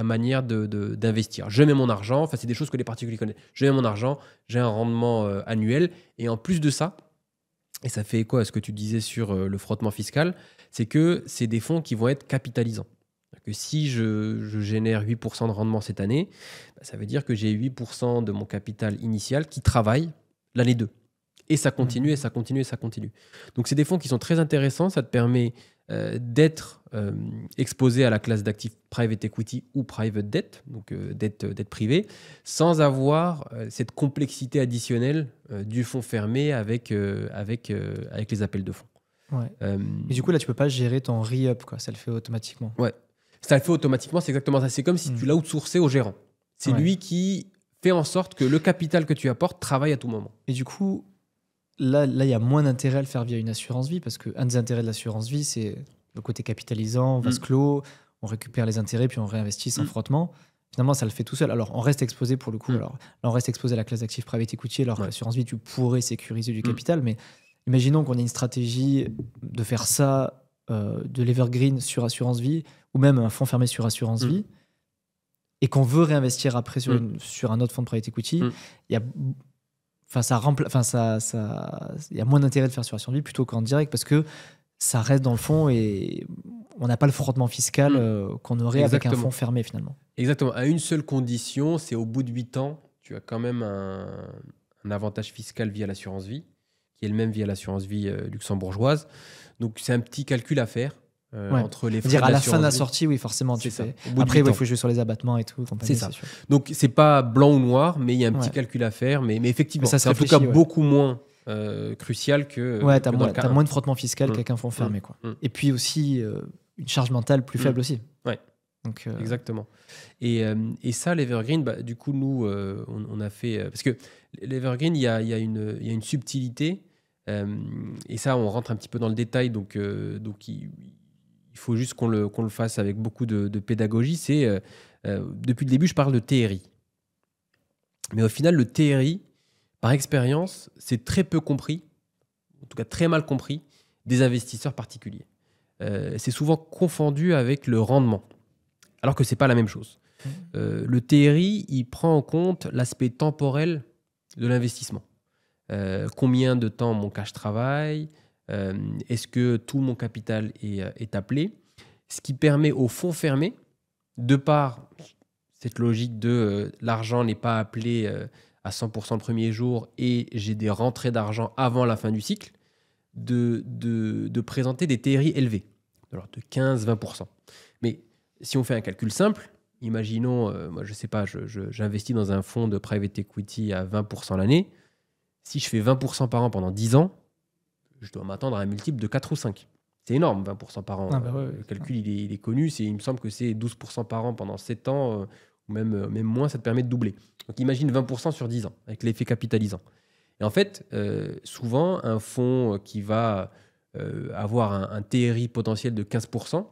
manière d'investir. Je mets mon argent, enfin c'est des choses que les particuliers connaissent. Je mets mon argent, j'ai un rendement annuel, et en plus de ça, et ça fait écho à ce que tu disais sur le frottement fiscal, c'est que c'est des fonds qui vont être capitalisants. Que si je génère 8% de rendement cette année, ça veut dire que j'ai 8% de mon capital initial qui travaille l'année 2. Et ça continue, et ça continue, et ça continue. Donc, c'est des fonds qui sont très intéressants. Ça te permet d'être exposé à la classe d'actifs private equity ou private debt, donc dette privée, sans avoir cette complexité additionnelle du fonds fermé avec les appels de fonds. Ouais. Et du coup, là, tu ne peux pas gérer ton re-up, quoi. Ça le fait automatiquement. Ouais. Ça le fait automatiquement, c'est exactement ça. C'est comme si tu l'as outsourcé au gérant. C'est lui qui fait en sorte que le capital que tu apportes travaille à tout moment. Et du coup, là, il y a moins d'intérêt à le faire via une assurance vie, parce qu'un des intérêts de l'assurance vie, c'est le côté capitalisant, vase clos, on récupère les intérêts, puis on réinvestit sans frottement. Finalement, ça le fait tout seul. Alors, on reste exposé pour le coup. Alors, là, on reste exposé à la classe d'actifs private equity, alors que l'assurance vie, tu pourrais sécuriser du capital. Mais imaginons qu'on ait une stratégie de faire ça, de l'evergreen sur assurance vie, ou même un fonds fermé sur assurance vie, et qu'on veut réinvestir après sur un autre fonds de private equity, il y a... il y a moins d'intérêt de faire sur assurance vie plutôt qu'en direct, parce que ça reste dans le fond et on n'a pas le frottement fiscal qu'on aurait avec un fonds fermé finalement. Exactement. À une seule condition, c'est au bout de 8 ans, tu as quand même un avantage fiscal via l'assurance vie, qui est le même via l'assurance vie luxembourgeoise. Donc c'est un petit calcul à faire. entre les frais Dire à la fin de la d'assurance vie. sortie, oui, forcément, tu C'est ça, fais. au bout de Après, 8 il ans. faut jouer sur les abattements et tout. Compagnie, C'est ça. sûr. Donc, c'est pas blanc ou noir, mais il y a un petit Ouais. calcul à faire. Mais effectivement, Mais ça se c'est en tout cas réfléchit, ouais. beaucoup moins crucial que, Ouais, que t'as dans le cas moins 1. de frottement fiscal qu'avec un fonds fermé. Quoi. Mm. Et puis aussi, une charge mentale plus faible aussi. Ouais. Donc, Exactement. Et ça, l'Evergreen, du coup, nous, on a fait... parce que l'Evergreen, il y a une subtilité. Et ça, on rentre un petit peu dans le détail. Donc il faut juste qu'on le fasse avec beaucoup de pédagogie. C'est, depuis le début, je parle de TRI. Mais au final, le TRI, par expérience, c'est très peu compris, en tout cas très mal compris, des investisseurs particuliers. C'est souvent confondu avec le rendement, alors que ce n'est pas la même chose. Le TRI, il prend en compte l'aspect temporel de l'investissement. Combien de temps mon cash travaille, est-ce que tout mon capital est appelé, ce qui permet au fonds fermé, de par cette logique de l'argent n'est pas appelé à 100% le premier jour et j'ai des rentrées d'argent avant la fin du cycle, de présenter des TRI élevés, alors de 15-20%. Mais si on fait un calcul simple, imaginons, moi je sais pas, j'investis dans un fonds de private equity à 20% l'année. Si je fais 20% par an pendant 10 ans, je dois m'attendre à un multiple de 4 ou 5. C'est énorme, 20% par an. Le calcul, il est connu. Il me semble que c'est 12% par an pendant 7 ans, ou même moins, ça te permet de doubler. Donc imagine 20% sur 10 ans, avec l'effet capitalisant. Et en fait, souvent, un fonds qui va avoir un TRI potentiel de 15%,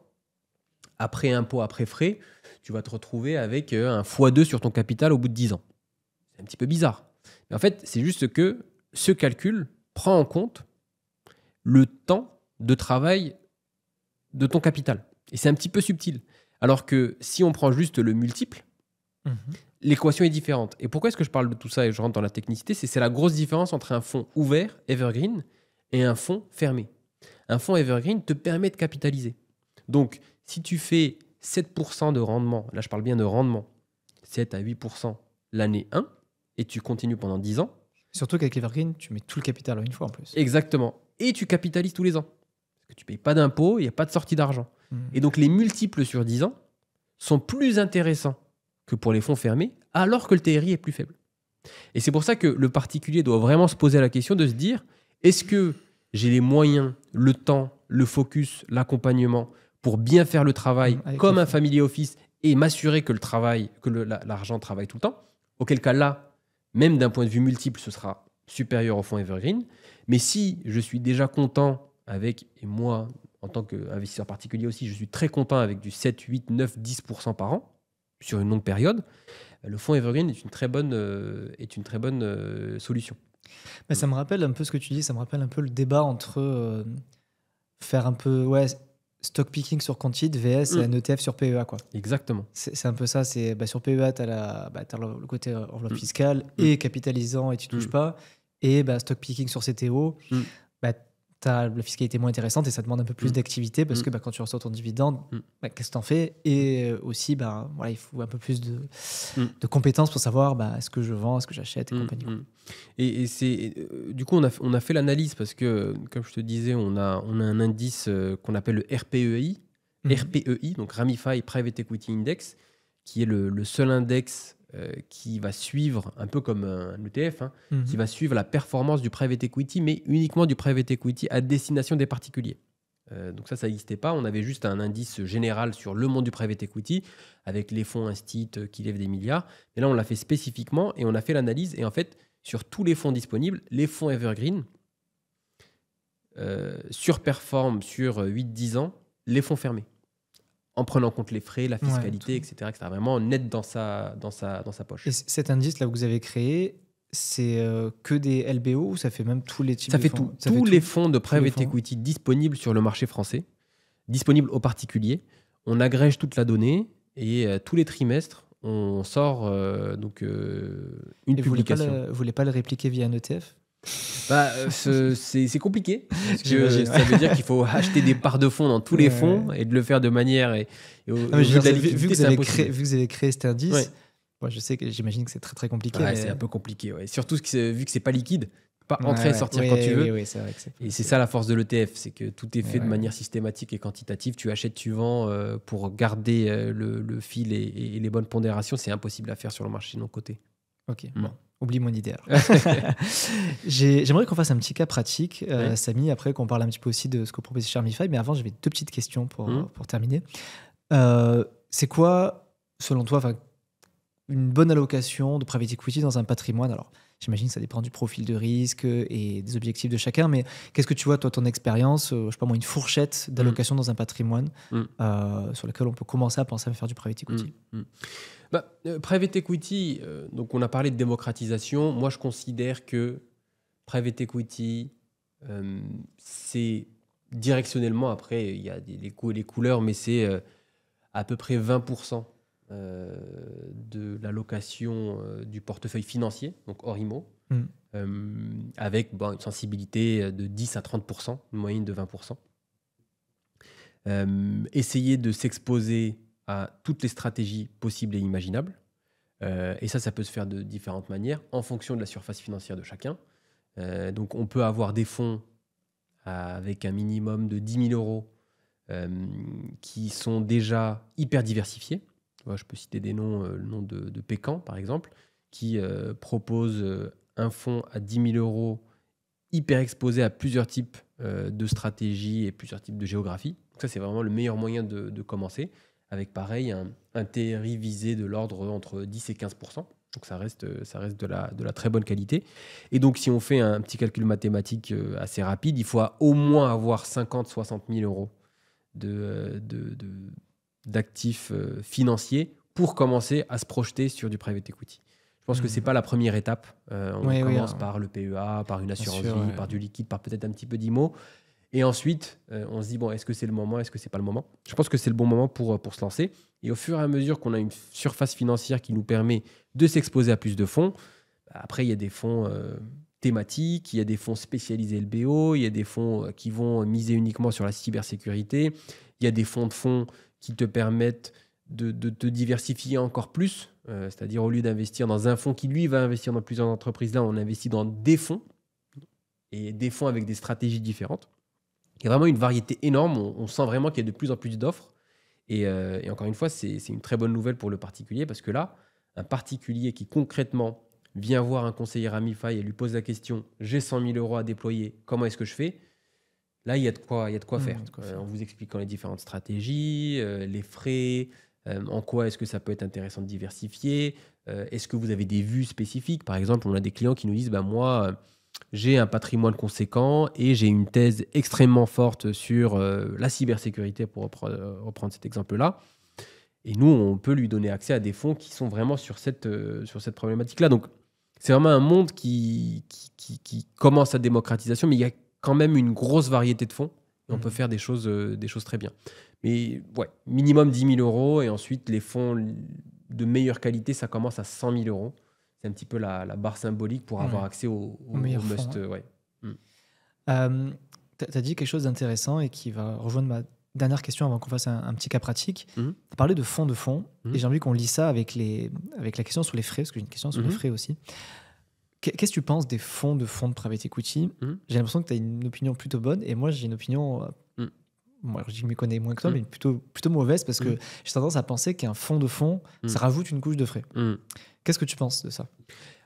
après impôt, après frais, tu vas te retrouver avec un x2 sur ton capital au bout de 10 ans. C'est un petit peu bizarre. Mais en fait, c'est juste que ce calcul prend en compte le temps de travail de ton capital. Et c'est un petit peu subtil. Alors que si on prend juste le multiple, l'équation est différente. Et pourquoi est-ce que je parle de tout ça et je rentre dans la technicité? C'est la grosse différence entre un fonds ouvert, evergreen, et un fonds fermé. Un fonds evergreen te permet de capitaliser. Donc, si tu fais 7% de rendement, là je parle bien de rendement, 7 à 8% l'année 1, et tu continues pendant 10 ans. Surtout qu'avec l'Evergreen, tu mets tout le capital une fois en plus. Exactement. Et tu capitalises tous les ans. Parce que tu ne payes pas d'impôts, il n'y a pas de sortie d'argent. Et donc les multiples sur 10 ans sont plus intéressants que pour les fonds fermés, alors que le TRI est plus faible. Et c'est pour ça que le particulier doit vraiment se poser la question de se dire, est-ce que j'ai les moyens, le temps, le focus, l'accompagnement pour bien faire le travail comme un family office et m'assurer que l'argent travaille tout le temps? Auquel cas là, même d'un point de vue multiple, ce sera supérieur au fonds evergreen. Mais si je suis déjà content avec, et moi, en tant qu'investisseur particulier aussi, je suis très content avec du 7, 8, 9, 10% par an sur une longue période, le fonds evergreen est une très bonne solution. Mais ça me rappelle un peu ce que tu dis, ça me rappelle un peu le débat entre faire un peu stock picking sur compte titre vs un ETF sur PEA. Quoi. Exactement. C'est un peu ça. Sur PEA, tu as le côté enveloppe fiscale et capitalisant et tu touches pas. Et stock picking sur CTO, tu as la fiscalité moins intéressante et ça demande un peu plus d'activité parce que quand tu reçois ton dividende, qu'est-ce que tu en fais? Et aussi, il faut un peu plus de compétences pour savoir est-ce que je vends, est-ce que j'achète et compagnie. Et du coup, on a fait l'analyse parce que, comme je te disais, on a un indice qu'on appelle le RPEI, donc Ramify Private Equity Index, qui est le seul index qui va suivre, un peu comme un ETF, qui va suivre la performance du private equity, mais uniquement du private equity à destination des particuliers. Donc ça n'existait pas. On avait juste un indice général sur le monde du private equity, avec les fonds instit qui lèvent des milliards. Et là, on l'a fait spécifiquement et on a fait l'analyse. Et en fait, sur tous les fonds disponibles, les fonds evergreen surperforment sur 8-10 ans les fonds fermés, en prenant en compte les frais, la fiscalité, etc. Vraiment net dans sa poche. Et cet indice-là que vous avez créé, c'est que des LBO ou ça fait même tous les types de fonds? Tous les fonds de private equity disponibles sur le marché français, disponibles aux particuliers. On agrège toute la donnée et tous les trimestres, on sort une publication. Vous voulez pas le répliquer via un ETF? C'est compliqué. Parce que ça veut dire qu'il faut acheter des parts de fonds dans tous les fonds et de le faire de manière. Vu que vous avez créé cet indice, moi, j'imagine que c'est très très compliqué. C'est un peu compliqué. Ouais. Surtout vu que c'est pas liquide. pas entrer et sortir quand tu veux. Oui, c'est vrai que Et c'est ça la force de l'ETF, c'est que tout est fait de ouais. manière systématique et quantitative. Tu achètes, tu vends pour garder le fil et les bonnes pondérations. C'est impossible à faire sur le marché non coté. Ok, Mm. bon, oublie mon idée alors. J'aimerais qu'on fasse un petit cas pratique, Ouais. Samy, après qu'on parle un petit peu aussi de ce que propose Charmify, mais avant j'avais deux petites questions Mm. pour terminer. C'est quoi, selon toi, une bonne allocation de private equity dans un patrimoine? Alors, j'imagine que ça dépend du profil de risque et des objectifs de chacun, mais qu'est-ce que tu vois, toi, ton expérience, je sais pas moi, une fourchette d'allocation dans un patrimoine Mm. sur laquelle on peut commencer à penser à faire du private equity? Private equity, donc on a parlé de démocratisation. Moi, je considère que private equity, c'est directionnellement, après, il y a les coups et les couleurs, mais c'est à peu près 20% de l'allocation du portefeuille financier, donc hors IMO, avec une sensibilité de 10 à 30%, une moyenne de 20%. Essayer de s'exposer à toutes les stratégies possibles et imaginables. Et ça peut se faire de différentes manières en fonction de la surface financière de chacun. Donc, on peut avoir des fonds avec un minimum de 10 000 euros qui sont déjà hyper diversifiés. Je peux citer des noms, le nom de Pécan, par exemple, qui propose un fonds à 10 000 euros hyper exposé à plusieurs types de stratégies et plusieurs types de géographies. Donc ça, c'est vraiment le meilleur moyen de commencer, avec pareil un TRI visé de l'ordre entre 10 et 15%. Donc ça reste de la très bonne qualité. Et donc, si on fait un petit calcul mathématique assez rapide, il faut au moins avoir 50-60 000 euros d'actifs financiers pour commencer à se projeter sur du private equity. Je pense que ce n'est pas la première étape. On commence par le PEA, par une assurance vie, par du liquide, par peut-être un petit peu d'IMO. Et ensuite, on se dit, bon, est-ce que c'est le moment, est-ce que c'est pas le moment? Je pense que c'est le bon moment pour se lancer. Et au fur et à mesure qu'on a une surface financière qui nous permet de s'exposer à plus de fonds, après, il y a des fonds thématiques, il y a des fonds spécialisés LBO, il y a des fonds qui vont miser uniquement sur la cybersécurité, il y a des fonds de fonds qui te permettent de te diversifier encore plus, c'est-à-dire au lieu d'investir dans un fonds qui, lui, va investir dans plusieurs entreprises, là, on investit dans des fonds, et des fonds avec des stratégies différentes. Il y a vraiment une variété énorme, on sent vraiment qu'il y a de plus en plus d'offres, et encore une fois, c'est une très bonne nouvelle pour le particulier, parce que là, un particulier qui concrètement vient voir un conseiller Ramify et lui pose la question, j'ai 100 000 euros à déployer, comment est-ce que je fais? Là, il y a de quoi faire. En vous expliquant les différentes stratégies, les frais, en quoi est-ce que ça peut être intéressant de diversifier, est-ce que vous avez des vues spécifiques? Par exemple, on a des clients qui nous disent, moi, j'ai un patrimoine conséquent et j'ai une thèse extrêmement forte sur la cybersécurité, pour reprendre cet exemple-là. Et nous, on peut lui donner accès à des fonds qui sont vraiment sur cette problématique-là. Donc, c'est vraiment un monde qui commence sa démocratisation, mais il y a quand même une grosse variété de fonds. Et on peut faire des choses très bien. Mais ouais, minimum 10 000 euros. Et ensuite, les fonds de meilleure qualité, ça commence à 100 000 euros. C'est un petit peu la barre symbolique pour avoir accès au must. Tu as dit quelque chose d'intéressant et qui va rejoindre ma dernière question avant qu'on fasse un petit cas pratique. Tu as parlé de fonds et j'ai envie qu'on lit ça avec la question sur les frais, parce que j'ai une question sur les frais aussi. Qu'est-ce que tu penses des fonds de private equity? J'ai l'impression que tu as une opinion plutôt bonne et moi j'ai une opinion, moi je m'y connais moins que toi, mais plutôt mauvaise parce que j'ai tendance à penser qu'un fonds de fonds, ça rajoute une couche de frais. Qu'est-ce que tu penses de ça?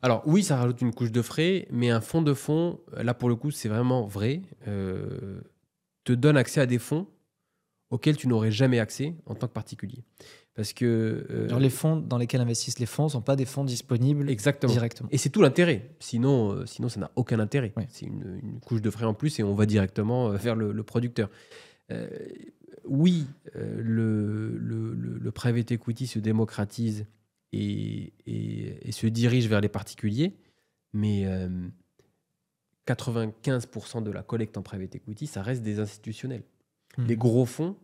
Alors oui, ça rajoute une couche de frais, mais un fonds de fonds, là pour le coup c'est vraiment vrai, te donne accès à des fonds auxquels tu n'aurais jamais accès en tant que particulier. Parce que alors les fonds dans lesquels investissent les fonds ne sont pas des fonds disponibles directement. Et c'est tout l'intérêt. Sinon, ça n'a aucun intérêt. Ouais. C'est une couche de frais en plus et on va directement vers le producteur. Oui, le private equity se démocratise et se dirige vers les particuliers, mais 95% de la collecte en private equity, ça reste des institutionnels. Les gros fonds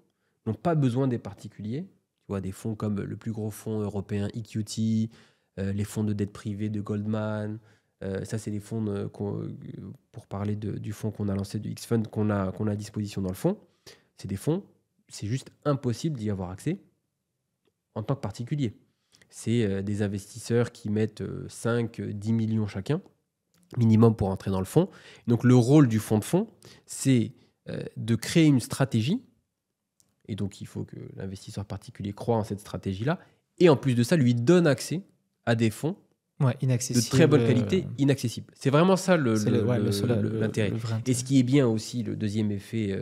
n'ont pas besoin des particuliers. Tu vois, des fonds comme le plus gros fonds européen EQT, les fonds de dette privée de Goldman. Ça, c'est les fonds, pour parler du fonds qu'on a lancé, du X-Fund, qu'on a à disposition dans le fonds. C'est des fonds, c'est juste impossible d'y avoir accès en tant que particulier. C'est des investisseurs qui mettent 5-10 millions chacun. minimum pour entrer dans le fonds. Donc, le rôle du fonds de fonds, c'est de créer une stratégie. Et donc, il faut que l'investisseur particulier croit en cette stratégie-là. Et en plus de ça, lui donne accès à des fonds inaccessible, de très bonne qualité, inaccessibles. C'est vraiment ça l'intérêt. Et ce qui est bien aussi, le deuxième effet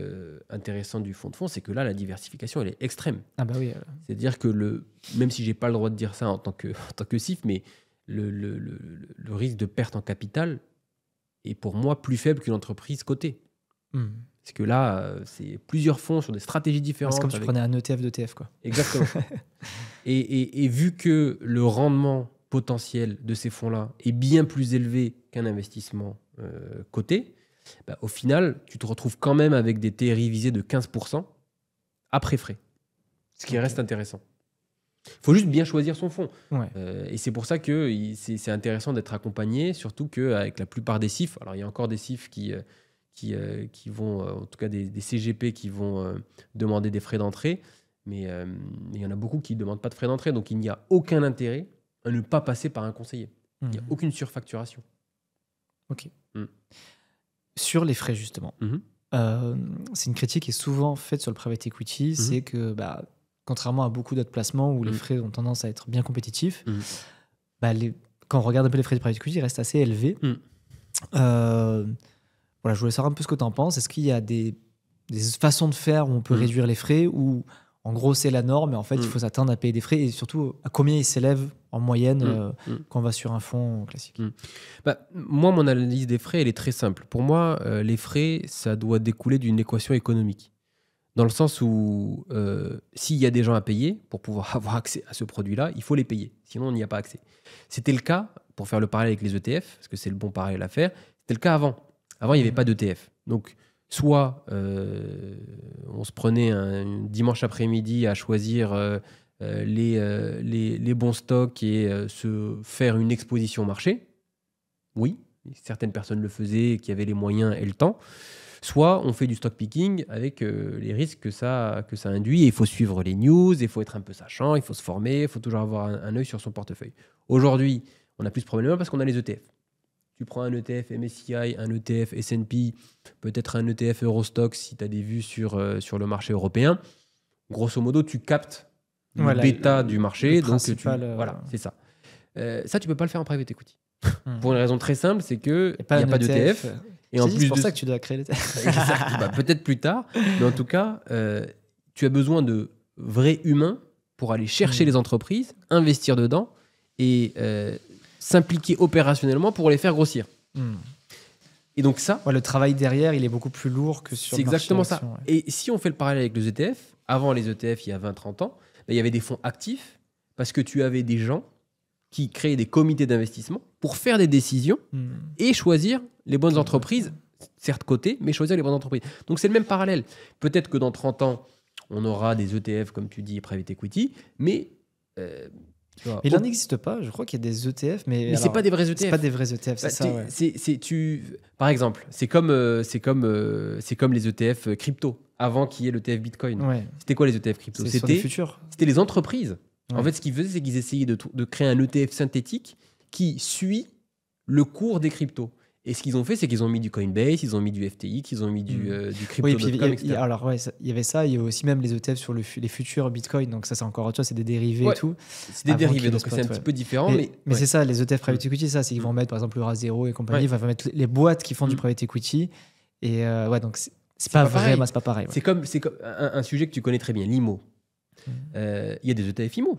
intéressant du fonds de fonds, c'est que là, la diversification, elle est extrême. Ah bah oui. C'est-à-dire que, même si je n'ai pas le droit de dire ça en tant que CIF, mais le risque de perte en capital est pour moi plus faible qu'une entreprise cotée. Parce que là, c'est plusieurs fonds sur des stratégies différentes. C'est comme si tu prenais un ETF d'ETF, quoi. Exactement. et vu que le rendement potentiel de ces fonds-là est bien plus élevé qu'un investissement coté, au final, tu te retrouves quand même avec des TRI visés de 15% après frais. Ce qui reste intéressant. Il faut juste bien choisir son fonds. Et c'est pour ça que c'est intéressant d'être accompagné, surtout qu'avec la plupart des CIF, alors il y a encore des CIF qui vont, en tout cas des CGP qui vont demander des frais d'entrée, mais il y en a beaucoup qui ne demandent pas de frais d'entrée, donc il n'y a aucun intérêt à ne pas passer par un conseiller. Il n'y a aucune surfacturation. Ok. Sur les frais, justement, c'est une critique qui est souvent faite sur le private equity, c'est que, contrairement à beaucoup d'autres placements où les frais ont tendance à être bien compétitifs, quand on regarde un peu les frais du private equity, ils restent assez élevés. Voilà, je voulais savoir un peu ce que tu en penses. Est-ce qu'il y a des façons de faire où on peut réduire les frais, ou en gros c'est la norme, mais en fait il faut s'attendre à payer des frais, et surtout à combien ils s'élèvent en moyenne quand on va sur un fonds classique? Moi, mon analyse des frais, elle est très simple. Pour moi, les frais, ça doit découler d'une équation économique. Dans le sens où s'il y a des gens à payer pour pouvoir avoir accès à ce produit-là, il faut les payer. Sinon, on n'y a pas accès. C'était le cas, pour faire le parallèle avec les ETF, parce que c'est le bon parallèle à faire, c'était le cas avant. Avant, il n'y avait pas d'ETF. Donc, soit on se prenait un dimanche après-midi à choisir les bons stocks et se faire une exposition marché. Oui, certaines personnes le faisaient, qui avaient les moyens et le temps. Soit on fait du stock picking avec les risques que ça induit. Et il faut suivre les news, il faut être un peu sachant, il faut se former, il faut toujours avoir un œil sur son portefeuille. Aujourd'hui, on a plus de problème parce qu'on a les ETF. Tu prends un ETF MSCI, un ETF S&P, peut-être un ETF Eurostoxx si tu as des vues sur le marché européen. Grosso modo, tu captes le bêta du marché. Donc voilà, c'est ça. Ça, tu ne peux pas le faire en private equity. Pour une raison très simple, c'est qu'il n'y a pas d'ETF. Et en plus, c'est pour ça que tu dois créer l'ETF. Peut-être plus tard. Mais en tout cas, tu as besoin de vrais humains pour aller chercher les entreprises, investir dedans et s'impliquer opérationnellement pour les faire grossir. Et donc ça... le travail derrière, il est beaucoup plus lourd que sur le marché. C'est exactement ça. Et si on fait le parallèle avec les ETF, avant les ETF, il y a 20-30 ans, il y avait des fonds actifs parce que tu avais des gens qui créaient des comités d'investissement pour faire des décisions et choisir les bonnes entreprises, certes cotées, mais choisir les bonnes entreprises. Donc c'est le même parallèle. Peut-être que dans 30 ans, on aura des ETF, comme tu dis, private equity, mais... il n'en existe pas, je crois qu'il y a des ETF, mais c'est pas des vrais ETF. C'est pas des vrais ETF, c'est ça. Par exemple, c'est comme les ETF crypto, avant qu'il y ait l'ETF Bitcoin. C'était quoi les ETF crypto? C'était les entreprises. En fait, ce qu'ils faisaient, c'est qu'ils essayaient de créer un ETF synthétique qui suit le cours des cryptos. Et ce qu'ils ont fait, c'est qu'ils ont mis du Coinbase, ils ont mis du FTX, ils ont mis du crypto.com, etc. Alors, il y avait ça, il y avait aussi même les ETF sur les futurs Bitcoin. Donc, ça, c'est encore autre chose, c'est des dérivés et tout. C'est des dérivés, donc c'est un petit peu différent. Mais c'est ça, les ETF private equity, c'est qu'ils vont mettre, par exemple, le Eura0 et compagnie, ils vont mettre les boîtes qui font du private equity. Et donc, c'est pas vraiment, c'est pas pareil. C'est comme un sujet que tu connais très bien, l'IMO. Il y a des ETF IMO.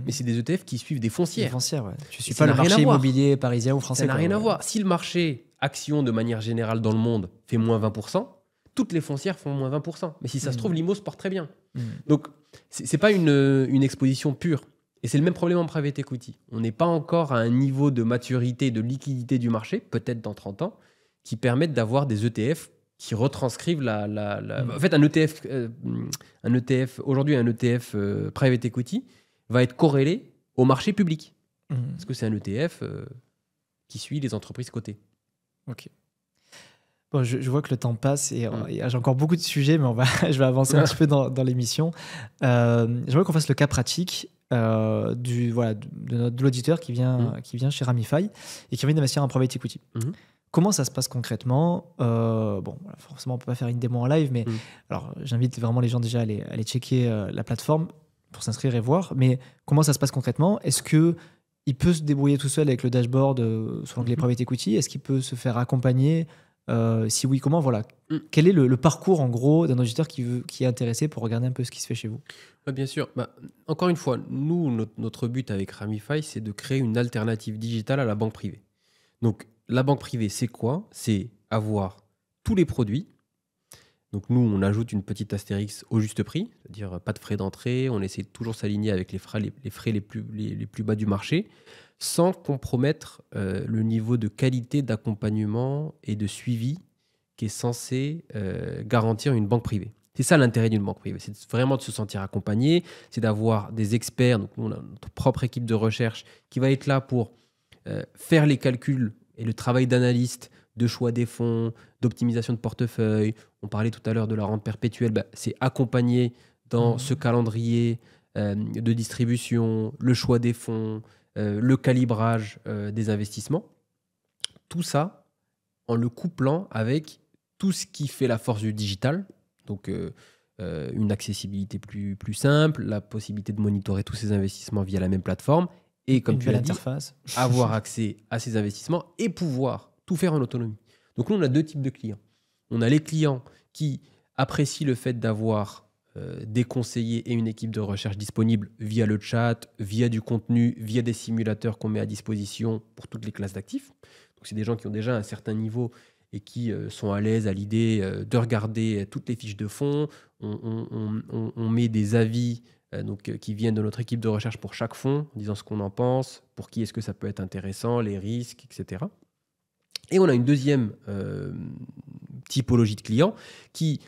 Mais c'est des ETF qui suivent des foncières. Tu ne suis pas le marché immobilier parisien ou français. Ça n'a rien à voir. Si le marché action, de manière générale, dans le monde, fait moins 20%, toutes les foncières font moins 20%. Mais si ça se trouve, l'IMO se porte très bien. Donc, ce n'est pas une exposition pure. Et c'est le même problème en private equity. On n'est pas encore à un niveau de maturité, de liquidité du marché, peut-être dans 30 ans, qui permettent d'avoir des ETF qui retranscrivent En fait, un ETF aujourd'hui, un ETF private equity va être corrélé au marché public. Parce que c'est un ETF qui suit les entreprises cotées. Ok. Bon, je vois que le temps passe et j'ai encore beaucoup de sujets, mais je vais avancer un petit peu dans l'émission. J'aimerais qu'on fasse le cas pratique. de l'auditeur qui vient chez Ramify et qui a envie d'investir en private equity. Comment ça se passe concrètement? Forcément, on ne peut pas faire une démo en live, mais alors, j'invite vraiment les gens déjà à aller checker la plateforme pour s'inscrire et voir. Mais comment ça se passe concrètement? Est-ce qu'il peut se débrouiller tout seul avec le dashboard sur l'onglet private equity? Est-ce qu'il peut se faire accompagner? Si oui, comment? Voilà. Quel est le parcours, en gros, d'un auditeur qui est intéressé pour regarder un peu ce qui se fait chez vous? Bien sûr. Encore une fois, nous, notre but avec Ramify, c'est de créer une alternative digitale à la banque privée. Donc, la banque privée, c'est quoi? C'est avoir tous les produits. Donc, nous, on ajoute une petite astérix au juste prix, c'est-à-dire pas de frais d'entrée. On essaie de toujours s'aligner avec les frais les plus bas du marché, sans compromettre le niveau de qualité d'accompagnement et de suivi qui est censé garantir une banque privée. C'est ça l'intérêt d'une banque privée, c'est vraiment de se sentir accompagné, c'est d'avoir des experts, donc nous, on a notre propre équipe de recherche qui va être là pour faire les calculs et le travail d'analyste, de choix des fonds, d'optimisation de portefeuille. On parlait tout à l'heure de la rente perpétuelle, c'est accompagné dans ce calendrier de distribution, le choix des fonds, le calibrage des investissements. Tout ça en le couplant avec tout ce qui fait la force du digital. Donc, une accessibilité plus simple, la possibilité de monitorer tous ces investissements via la même plateforme et, comme tu l'as dit, avoir accès à ces investissements et pouvoir tout faire en autonomie. Donc, nous, on a deux types de clients. On a les clients qui apprécient le fait d'avoir des conseillers et une équipe de recherche disponible via le chat, via du contenu, via des simulateurs qu'on met à disposition pour toutes les classes d'actifs. Donc, c'est des gens qui ont déjà un certain niveau et qui sont à l'aise à l'idée de regarder toutes les fiches de fonds. On met des avis qui viennent de notre équipe de recherche pour chaque fonds, en disant ce qu'on en pense, pour qui est-ce que ça peut être intéressant, les risques, etc. Et on a une deuxième typologie de clients qui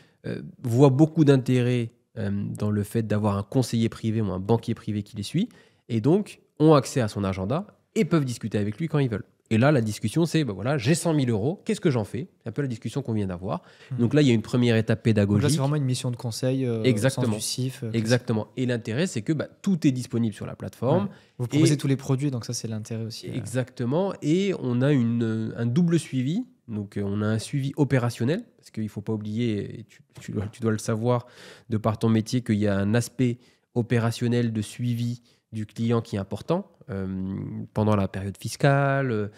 voient beaucoup d'intérêt dans le fait d'avoir un conseiller privé ou un banquier privé qui les suit, et donc ont accès à son agenda et peuvent discuter avec lui quand ils veulent. Et là, la discussion, c'est, j'ai 100 000 euros, qu'est-ce que j'en fais? C'est un peu la discussion qu'on vient d'avoir. Donc là, il y a une première étape pédagogique. Donc là, c'est vraiment une mission de conseil au sens du CIF. Exactement. Et l'intérêt, c'est que tout est disponible sur la plateforme. Ouais. Vous proposez tous les produits, donc ça, c'est l'intérêt aussi. Exactement. Et on a un double suivi. Donc, on a un suivi opérationnel, parce qu'il ne faut pas oublier, et tu dois le savoir de par ton métier, qu'il y a un aspect opérationnel de suivi du client qui est important pendant la période fiscale,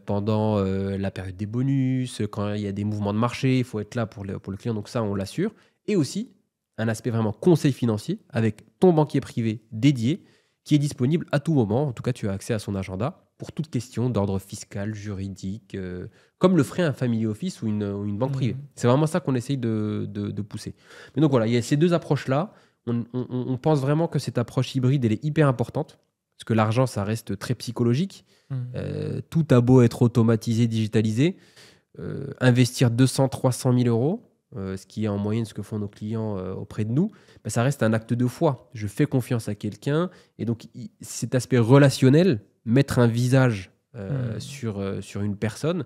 pendant la période des bonus, quand il y a des mouvements de marché, il faut être là pour le client, donc ça on l'assure. Et aussi un aspect vraiment conseil financier avec ton banquier privé dédié qui est disponible à tout moment. En tout cas, tu as accès à son agenda pour toute question d'ordre fiscal, juridique, comme le ferait un family office ou une banque privée. C'est vraiment ça qu'on essaye de pousser. Mais donc voilà, il y a ces deux approches-là. On pense vraiment que cette approche hybride, elle est hyper importante, parce que l'argent, ça reste très psychologique. Tout a beau être automatisé, digitalisé. Investir 200, 300 000 euros, ce qui est en moyenne ce que font nos clients auprès de nous, ça reste un acte de foi. Je fais confiance à quelqu'un. Et donc, cet aspect relationnel, mettre un visage sur une personne,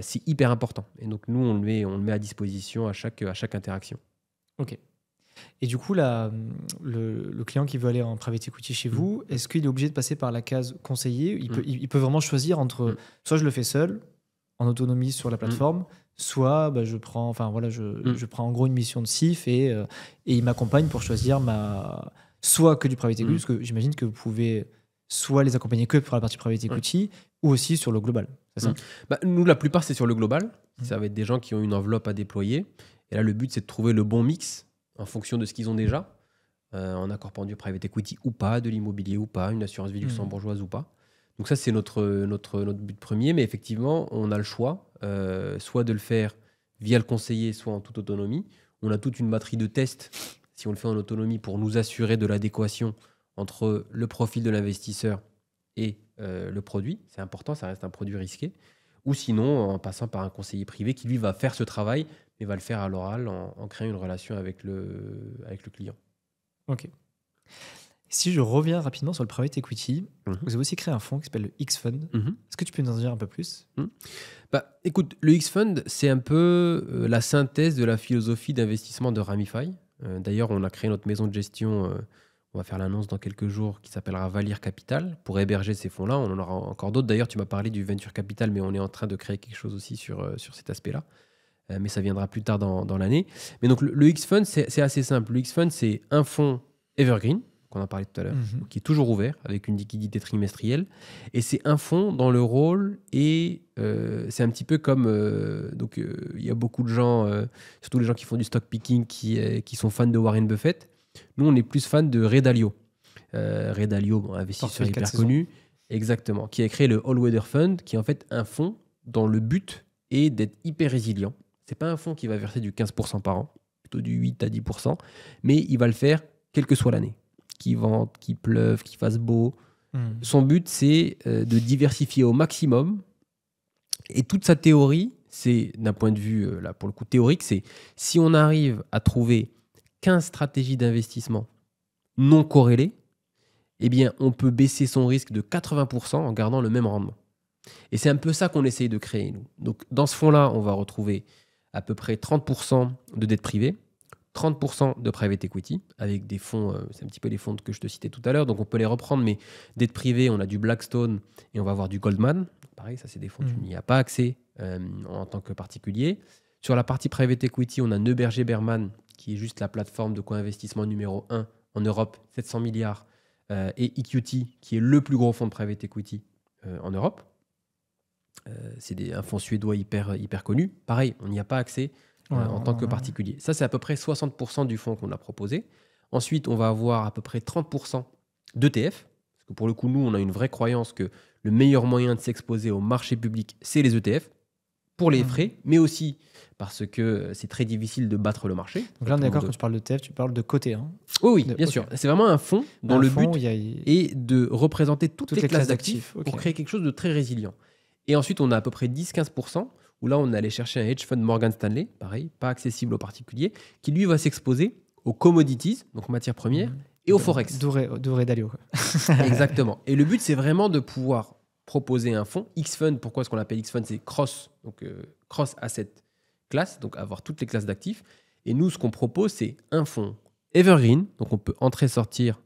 c'est hyper important. Et donc, nous, on le met à disposition à chaque interaction. Ok. Et du coup, le client qui veut aller en private equity chez vous, est-ce qu'il est obligé de passer par la case conseiller? Il peut vraiment choisir entre soit je le fais seul, en autonomie sur la plateforme, soit je prends en gros une mission de CIF et il m'accompagne pour choisir soit que du private equity, parce que j'imagine que vous pouvez soit les accompagner que pour la partie private equity ou aussi sur le global. C'est ça? Nous, la plupart, c'est sur le global. Ça va être des gens qui ont une enveloppe à déployer. Et là, le but, c'est de trouver le bon mix en fonction de ce qu'ils ont déjà, en incorporant du private equity ou pas, de l'immobilier ou pas, une assurance vie luxembourgeoise ou pas. Donc ça, c'est notre but premier. Mais effectivement, on a le choix, soit de le faire via le conseiller, soit en toute autonomie. On a toute une batterie de tests, si on le fait en autonomie, pour nous assurer de l'adéquation entre le profil de l'investisseur et le produit. C'est important, ça reste un produit risqué. Ou sinon, en passant par un conseiller privé qui, lui, va faire ce travail, mais va le faire à l'oral en créant une relation avec le client. Ok. Si je reviens rapidement sur le private equity, vous avez aussi créé un fonds qui s'appelle le X-Fund. Est-ce que tu peux nous en dire un peu plus? Écoute, le X-Fund, c'est un peu la synthèse de la philosophie d'investissement de Ramify. D'ailleurs, on a créé notre maison de gestion On va faire l'annonce dans quelques jours qui s'appellera Valir Capital pour héberger ces fonds-là. On en aura encore d'autres. D'ailleurs, tu m'as parlé du Venture Capital, mais on est en train de créer quelque chose aussi sur cet aspect-là. Mais ça viendra plus tard dans l'année. Mais donc, le X-Fund, c'est assez simple. Le X-Fund, c'est un fonds evergreen, qu'on a parlé tout à l'heure, qui est toujours ouvert avec une liquidité trimestrielle. Et c'est un fonds dont le rôle est... c'est un petit peu comme... il y a beaucoup de gens, surtout les gens qui font du stock picking, qui sont fans de Warren Buffett. Nous, on est plus fans de Ray Dalio. Ray Dalio, investisseur hyper connu. Exactement. Qui a créé le All Weather Fund, qui est en fait un fonds dont le but est d'être hyper résilient. C'est pas un fonds qui va verser du 15% par an, plutôt du 8 à 10%, mais il va le faire quelle que soit l'année. Qu'il vente, qu'il pleuve, qu'il fasse beau. Son but, c'est de diversifier au maximum. Et toute sa théorie, c'est, d'un point de vue, là, pour le coup, théorique, c'est si on arrive à trouver 15 stratégies d'investissement non corrélées, eh bien, on peut baisser son risque de 80% en gardant le même rendement. Et c'est un peu ça qu'on essaye de créer, nous. Donc, dans ce fonds-là, on va retrouver à peu près 30% de dette privée, 30% de private equity, avec des fonds, c'est un petit peu les fonds que je te citais tout à l'heure, donc on peut les reprendre, mais dette privée, on a du Blackstone et on va avoir du Goldman. Pareil, ça c'est des fonds, tu n'y as pas accès en tant que particulier. Sur la partie private equity, on a Neuberger Berman, qui est juste la plateforme de co-investissement numéro 1 en Europe, 700 milliards, et EQT, qui est le plus gros fonds de private equity en Europe. C'est un fonds suédois hyper connu. Pareil, on n'y a pas accès en tant que particulier. Ça, c'est à peu près 60% du fonds qu'on a proposé. Ensuite, on va avoir à peu près 30% d'ETF. Parce que pour le coup, nous, on a une vraie croyance que le meilleur moyen de s'exposer au marché public, c'est les ETF. Pour les frais, mais aussi parce que c'est très difficile de battre le marché. Donc là, on est d'accord, quand tu parles d'ETF, tu parles de côté. Hein. Oui, bien sûr. C'est vraiment un fonds dont le but est de représenter toutes les classes d'actifs pour créer quelque chose de très résilient. Et ensuite, on a à peu près 10-15%, où là, on allait chercher un hedge fund Morgan Stanley, pareil, pas accessible aux particuliers, qui lui va s'exposer aux commodities, donc matières premières, et au forex. D'où Dalio. Exactement. Et le but, c'est vraiment de pouvoir proposer un fonds. X-Fund, pourquoi est-ce qu'on l'appelle X-Fund? C'est cross asset class, donc avoir toutes les classes d'actifs. Et nous, ce qu'on propose, c'est un fonds evergreen, donc on peut entrer-sortir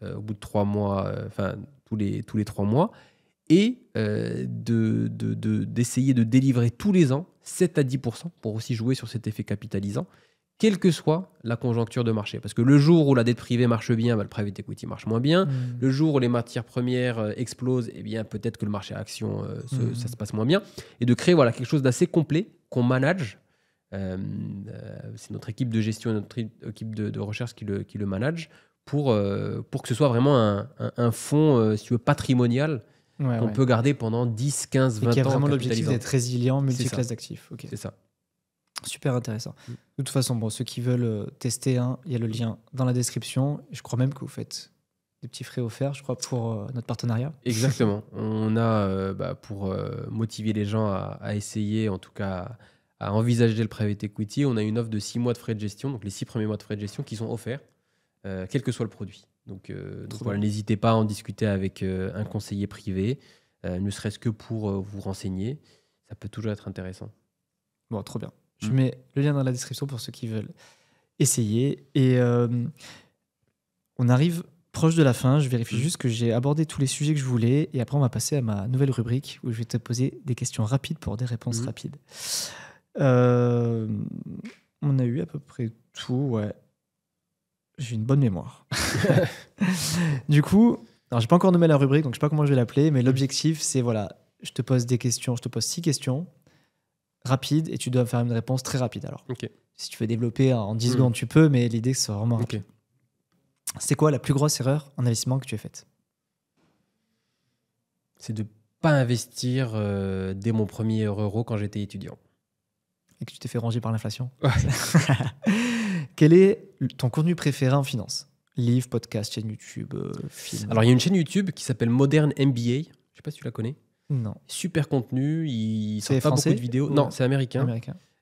au bout de 3 mois, tous les 3 mois, et d'essayer de délivrer tous les ans 7 à 10% pour aussi jouer sur cet effet capitalisant, quelle que soit la conjoncture de marché. Parce que le jour où la dette privée marche bien, le private equity marche moins bien. Le jour où les matières premières explosent, eh bien, peut-être que le marché action, ça se passe moins bien. Et de créer quelque chose d'assez complet qu'on manage. C'est notre équipe de gestion et notre équipe de recherche qui le manage pour que ce soit vraiment un fonds, si tu veux, patrimonial, qu'on peut garder pendant 10, 15, 20 ans. Et qui a vraiment l'objectif d'être résilient, multiclasse d'actifs. C'est ça. Super intéressant. De toute façon, ceux qui veulent tester, il y a le lien dans la description. Je crois même que vous faites des petits frais offerts, je crois, pour notre partenariat. Exactement. On a, pour motiver les gens à essayer, en tout cas à envisager le private equity, on a une offre de 6 mois de frais de gestion, donc les 6 premiers mois de frais de gestion qui sont offerts, quel que soit le produit. Donc voilà, n'hésitez pas à en discuter avec un conseiller privé, ne serait-ce que pour vous renseigner. Ça peut toujours être intéressant. Bon, trop bien. Je mets le lien dans la description pour ceux qui veulent essayer. Et on arrive proche de la fin. Je vérifie juste que j'ai abordé tous les sujets que je voulais. Et après, on va passer à ma nouvelle rubrique où je vais te poser des questions rapides pour des réponses rapides. On a eu à peu près tout, ouais. J'ai une bonne mémoire. Du coup, alors j'ai pas encore nommé la rubrique, donc je sais pas comment je vais l'appeler, mais l'objectif, c'est je te pose des questions, je te pose 6 questions rapides et tu dois faire une réponse très rapide. Alors, si tu veux développer en 10 secondes, tu peux, mais l'idée, c'est vraiment rapide. C'est quoi la plus grosse erreur en investissement que tu as faite? C'est de pas investir dès mon premier euro quand j'étais étudiant. Et que tu t'es fait ranger par l'inflation. Quel est ton contenu préféré en finance? Livre, podcast, chaîne YouTube, film? Alors, il y a une chaîne YouTube qui s'appelle Modern MBA. Je sais pas si tu la connais. Non. Super contenu. Ils sortent pas français beaucoup de vidéos. Non, c'est américain.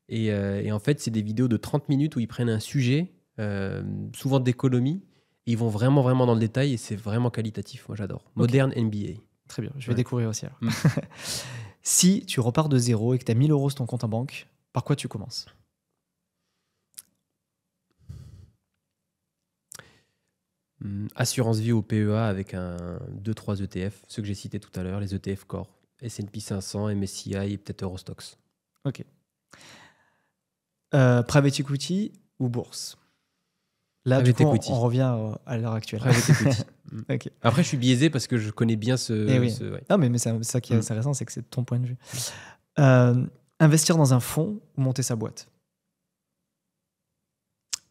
Et en fait, c'est des vidéos de 30 minutes où ils prennent un sujet, souvent d'économie, et ils vont vraiment dans le détail et c'est vraiment qualitatif. Moi, j'adore. Modern MBA. Très bien. Je vais découvrir aussi alors. Si tu repars de zéro et que tu as 1 000 € sur ton compte en banque, par quoi tu commences? Assurance vie au PEA avec 2-3 ETF, ceux que j'ai cités tout à l'heure, les ETF Core, S&P 500, MSCI et peut-être Eurostox. Ok. Private equity ou bourse? Là, Private du coup, equity. on revient à l'heure actuelle. Private equity. Ok. Après, je suis biaisé parce que je connais bien Eh oui. ouais. Non, mais c'est ça qui est intéressant, c'est que c'est ton point de vue. Investir dans un fonds ou monter sa boîte?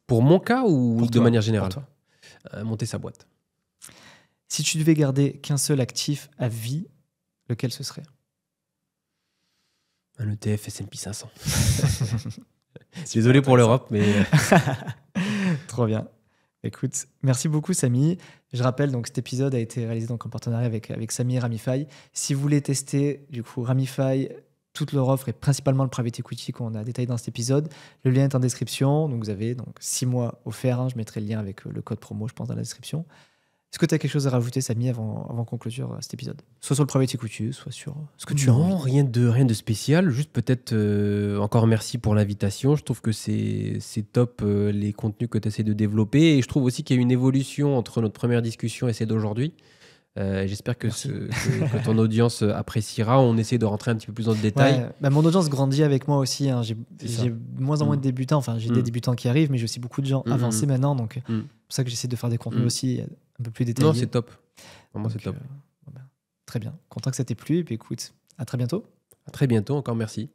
Pour mon cas ou Pour de toi, manière pour générale? toi. Monter sa boîte. Si tu devais garder qu'un seul actif à vie, lequel ce serait? Un ETF S&P 500. Désolé pour l'Europe, mais... Trop bien. Écoute, merci beaucoup Samy. Je rappelle, donc cet épisode a été réalisé donc en partenariat avec Samy et Ramify. Si vous voulez tester du coup Ramify, toute leur offre et principalement le private equity qu'on a détaillé dans cet épisode, le lien est en description. Donc vous avez donc 6 mois offerts. Hein. Je mettrai le lien avec le code promo, je pense, dans la description. Est-ce que tu as quelque chose à rajouter, Samy, avant qu'on clôture cet épisode? Soit sur le private equity, soit sur ce que tu as envie. Non, rien de spécial. Juste peut-être encore merci pour l'invitation. Je trouve que c'est top les contenus que tu essaies de développer. Et je trouve aussi qu'il y a une évolution entre notre première discussion et celle d'aujourd'hui. J'espère que ton audience appréciera. On essaie de rentrer un petit peu plus dans le détail. Ouais, bah mon audience grandit avec moi aussi. Hein. J'ai ça. de moins en moins de débutants. Enfin, j'ai des débutants qui arrivent, mais j'ai aussi beaucoup de gens avancés maintenant. Donc, c'est pour ça que j'essaie de faire des contenus aussi un peu plus détaillés. Non, c'est top. Vraiment, c'est top. Très bien. Content que ça t'ait plu. Et puis écoute, à très bientôt. À très bientôt. Encore merci.